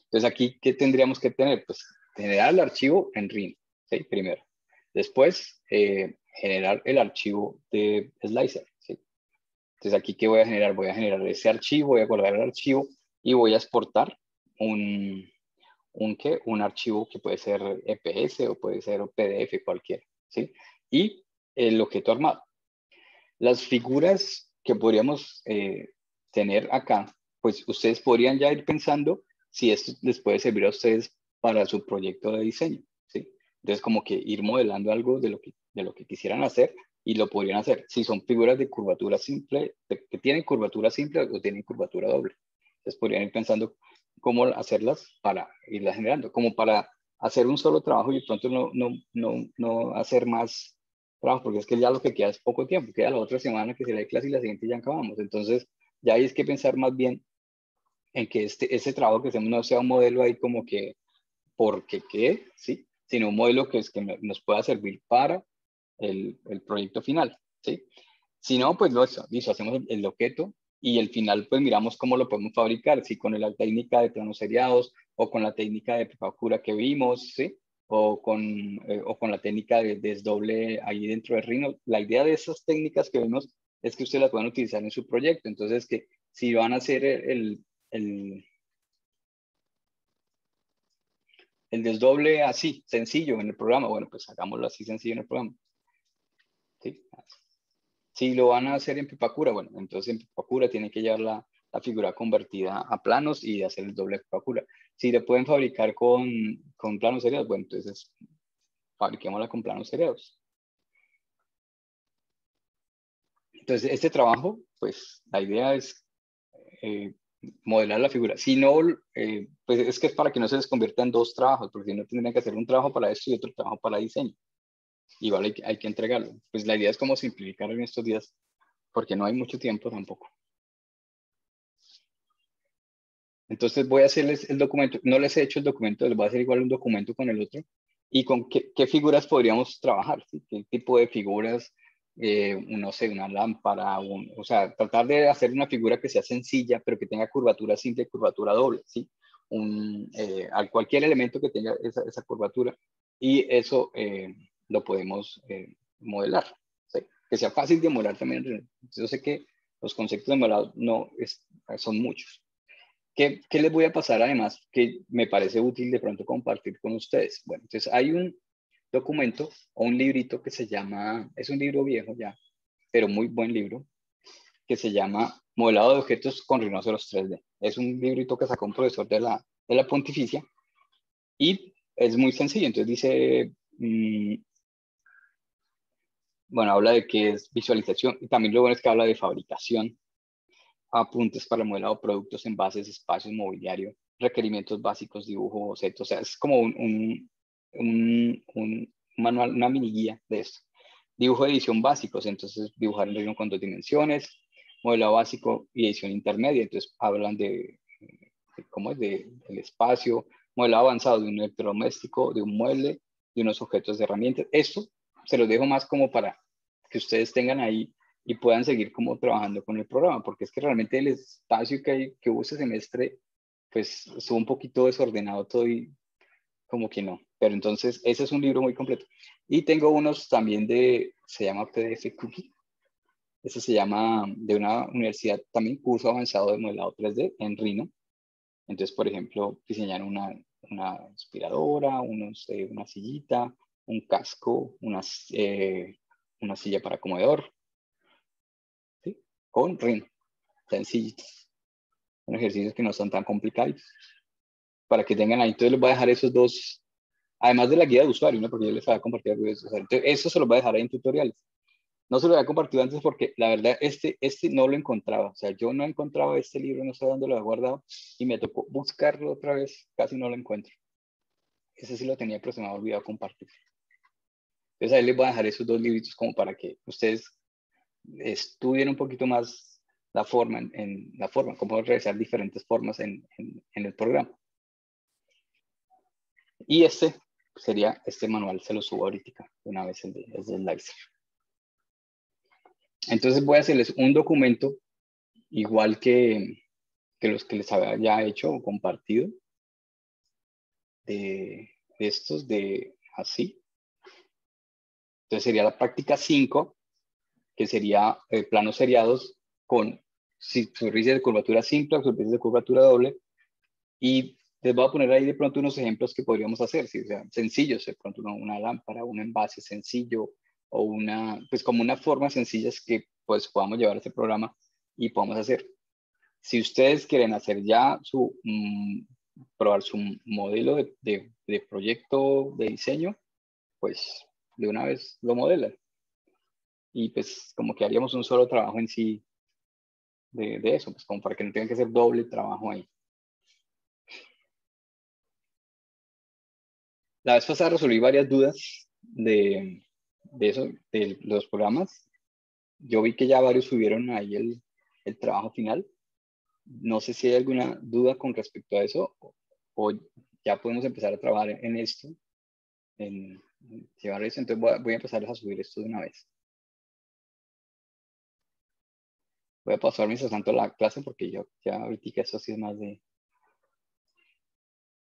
Entonces aquí, ¿qué tendríamos que tener? Pues generar el archivo en RIM, ¿sí? Primero. Después, generar el archivo de Slicer, ¿sí? Entonces aquí, ¿qué voy a generar? Voy a generar ese archivo, voy a guardar el archivo y voy a exportar un archivo que puede ser EPS o puede ser PDF, cualquiera, ¿sí? Y el objeto armado. Las figuras que podríamos tener acá, pues ustedes podrían ya ir pensando si esto les puede servir a ustedes para su proyecto de diseño, ¿sí? Entonces, como que ir modelando algo de lo que quisieran hacer y lo podrían hacer. Si son figuras de curvatura simple, que tienen curvatura simple o tienen curvatura doble. Entonces, podrían ir pensando cómo hacerlas para irlas generando, como para hacer un solo trabajo y de pronto no hacer más trabajo, porque es que ya lo que queda es poco tiempo, queda la otra semana que será de clase y la siguiente ya acabamos. Entonces, ya hay que pensar más bien en que ese trabajo que hacemos no sea un modelo ahí como que porque qué, ¿sí? Sino un modelo que nos pueda servir para el proyecto final, ¿sí? Si no, pues listo, hacemos el objeto y el final pues miramos cómo lo podemos fabricar, si con la técnica de planos seriados o con la técnica de prefactura que vimos, ¿sí? O con la técnica de desdoble ahí dentro de Rhino. La idea de esas técnicas que vemos es que ustedes las puedan utilizar en su proyecto. Entonces, que si van a hacer el desdoble así, sencillo en el programa, bueno, pues hagámoslo así sencillo en el programa. ¿Sí? Si lo van a hacer en Pipacura, bueno, entonces en Pipacura tienen que llevar la figura convertida a planos y hacer el doble Pipacura. Si le pueden fabricar con planos seriados, bueno, entonces fabriquémosla con planos seriados. Entonces, este trabajo, pues la idea es modelar la figura. Si no, pues es que es para que no se les convierta en dos trabajos, porque si no tendrían que hacer un trabajo para esto y otro trabajo para diseño. Igual hay que entregarlo. Pues la idea es como simplificar en estos días, porque no hay mucho tiempo tampoco. Entonces voy a hacerles el documento, no les he hecho el documento, les voy a hacer igual un documento con el otro. ¿Y con qué figuras podríamos trabajar? ¿Sí? ¿Qué tipo de figuras? No sé, una lámpara, o sea, tratar de hacer una figura que sea sencilla, pero que tenga curvatura simple y curvatura doble, ¿sí? Cualquier elemento que tenga esa curvatura. Y eso lo podemos modelar, ¿sí? Que sea fácil de modelar también. Yo sé que los conceptos de modelado son muchos. ¿Qué les voy a pasar además que me parece útil de pronto compartir con ustedes? Bueno, entonces hay un documento o un librito que se llama, es un libro viejo ya, pero muy buen libro, que se llama Modelado de Objetos con Rinoceros 3D. Es un librito que sacó un profesor de la Pontificia y es muy sencillo. Entonces dice, bueno, habla de qué es visualización y también lo bueno es que habla de fabricación, apuntes para el modelado de productos, envases, espacios, mobiliario, requerimientos básicos, dibujo, boceto. O sea, es como un manual, una mini guía de esto. Dibujo de edición básicos, entonces dibujar en Rhino con 2 dimensiones, modelado básico y edición intermedia. Entonces hablan cómo es del espacio, modelado avanzado de un electrodoméstico, de un mueble, de unos objetos de herramientas. Esto se los dejo más como para que ustedes tengan ahí y puedan seguir como trabajando con el programa, porque es que realmente el espacio que hubo este semestre, pues estuvo un poquito desordenado todo y como que no. Pero entonces, ese es un libro muy completo. Y tengo unos también se llama PDF Cookie. Ese se llama de una universidad, también curso avanzado de modelado 3D en Rhino. Entonces, por ejemplo, diseñar una aspiradora, una sillita, un casco, una silla para comedor, ¿sí? Con Rhino, sencillitos. Son ejercicios que no son tan complicados. Para que tengan ahí, entonces les voy a dejar esos dos, además de la guía de usuario, ¿no? Porque yo les voy a compartir algo de eso. Entonces, eso se los voy a dejar ahí en tutoriales. No se lo había compartido antes porque la verdad este no lo encontraba. O sea, yo no encontraba este libro, no sé dónde lo había guardado y me tocó buscarlo otra vez, casi no lo encuentro. Ese sí lo tenía, pero se me había olvidado compartir. Entonces ahí les voy a dejar esos dos libritos como para que ustedes estudien un poquito más la forma, cómo realizar diferentes formas en el programa. Y este manual, se lo subo ahorita, una vez el de Slicer. Entonces voy a hacerles un documento igual que los que les había ya hecho o compartido de estos así. Entonces sería la práctica 5, que sería planos seriados con superficie de curvatura simple, superficie de curvatura doble, y les voy a poner ahí de pronto unos ejemplos que podríamos hacer, ¿sí? O sea, sencillos, de pronto una lámpara, un envase sencillo, o pues como unas formas sencillas que pues podamos llevar a este programa y podamos hacer. Si ustedes quieren hacer ya probar su modelo de proyecto de diseño, pues de una vez lo modelan. Y pues como que haríamos un solo trabajo en sí de eso, pues como para que no tengan que hacer doble trabajo ahí. La vez pasada resolví varias dudas de eso, de los programas. Yo vi que ya varios subieron ahí el trabajo final. No sé si hay alguna duda con respecto a eso o ya podemos empezar a trabajar en esto, en llevar eso. Entonces voy a empezar a subir esto de una vez. Voy a pasar mientras tanto la clase porque yo ya ahorita eso sí es más de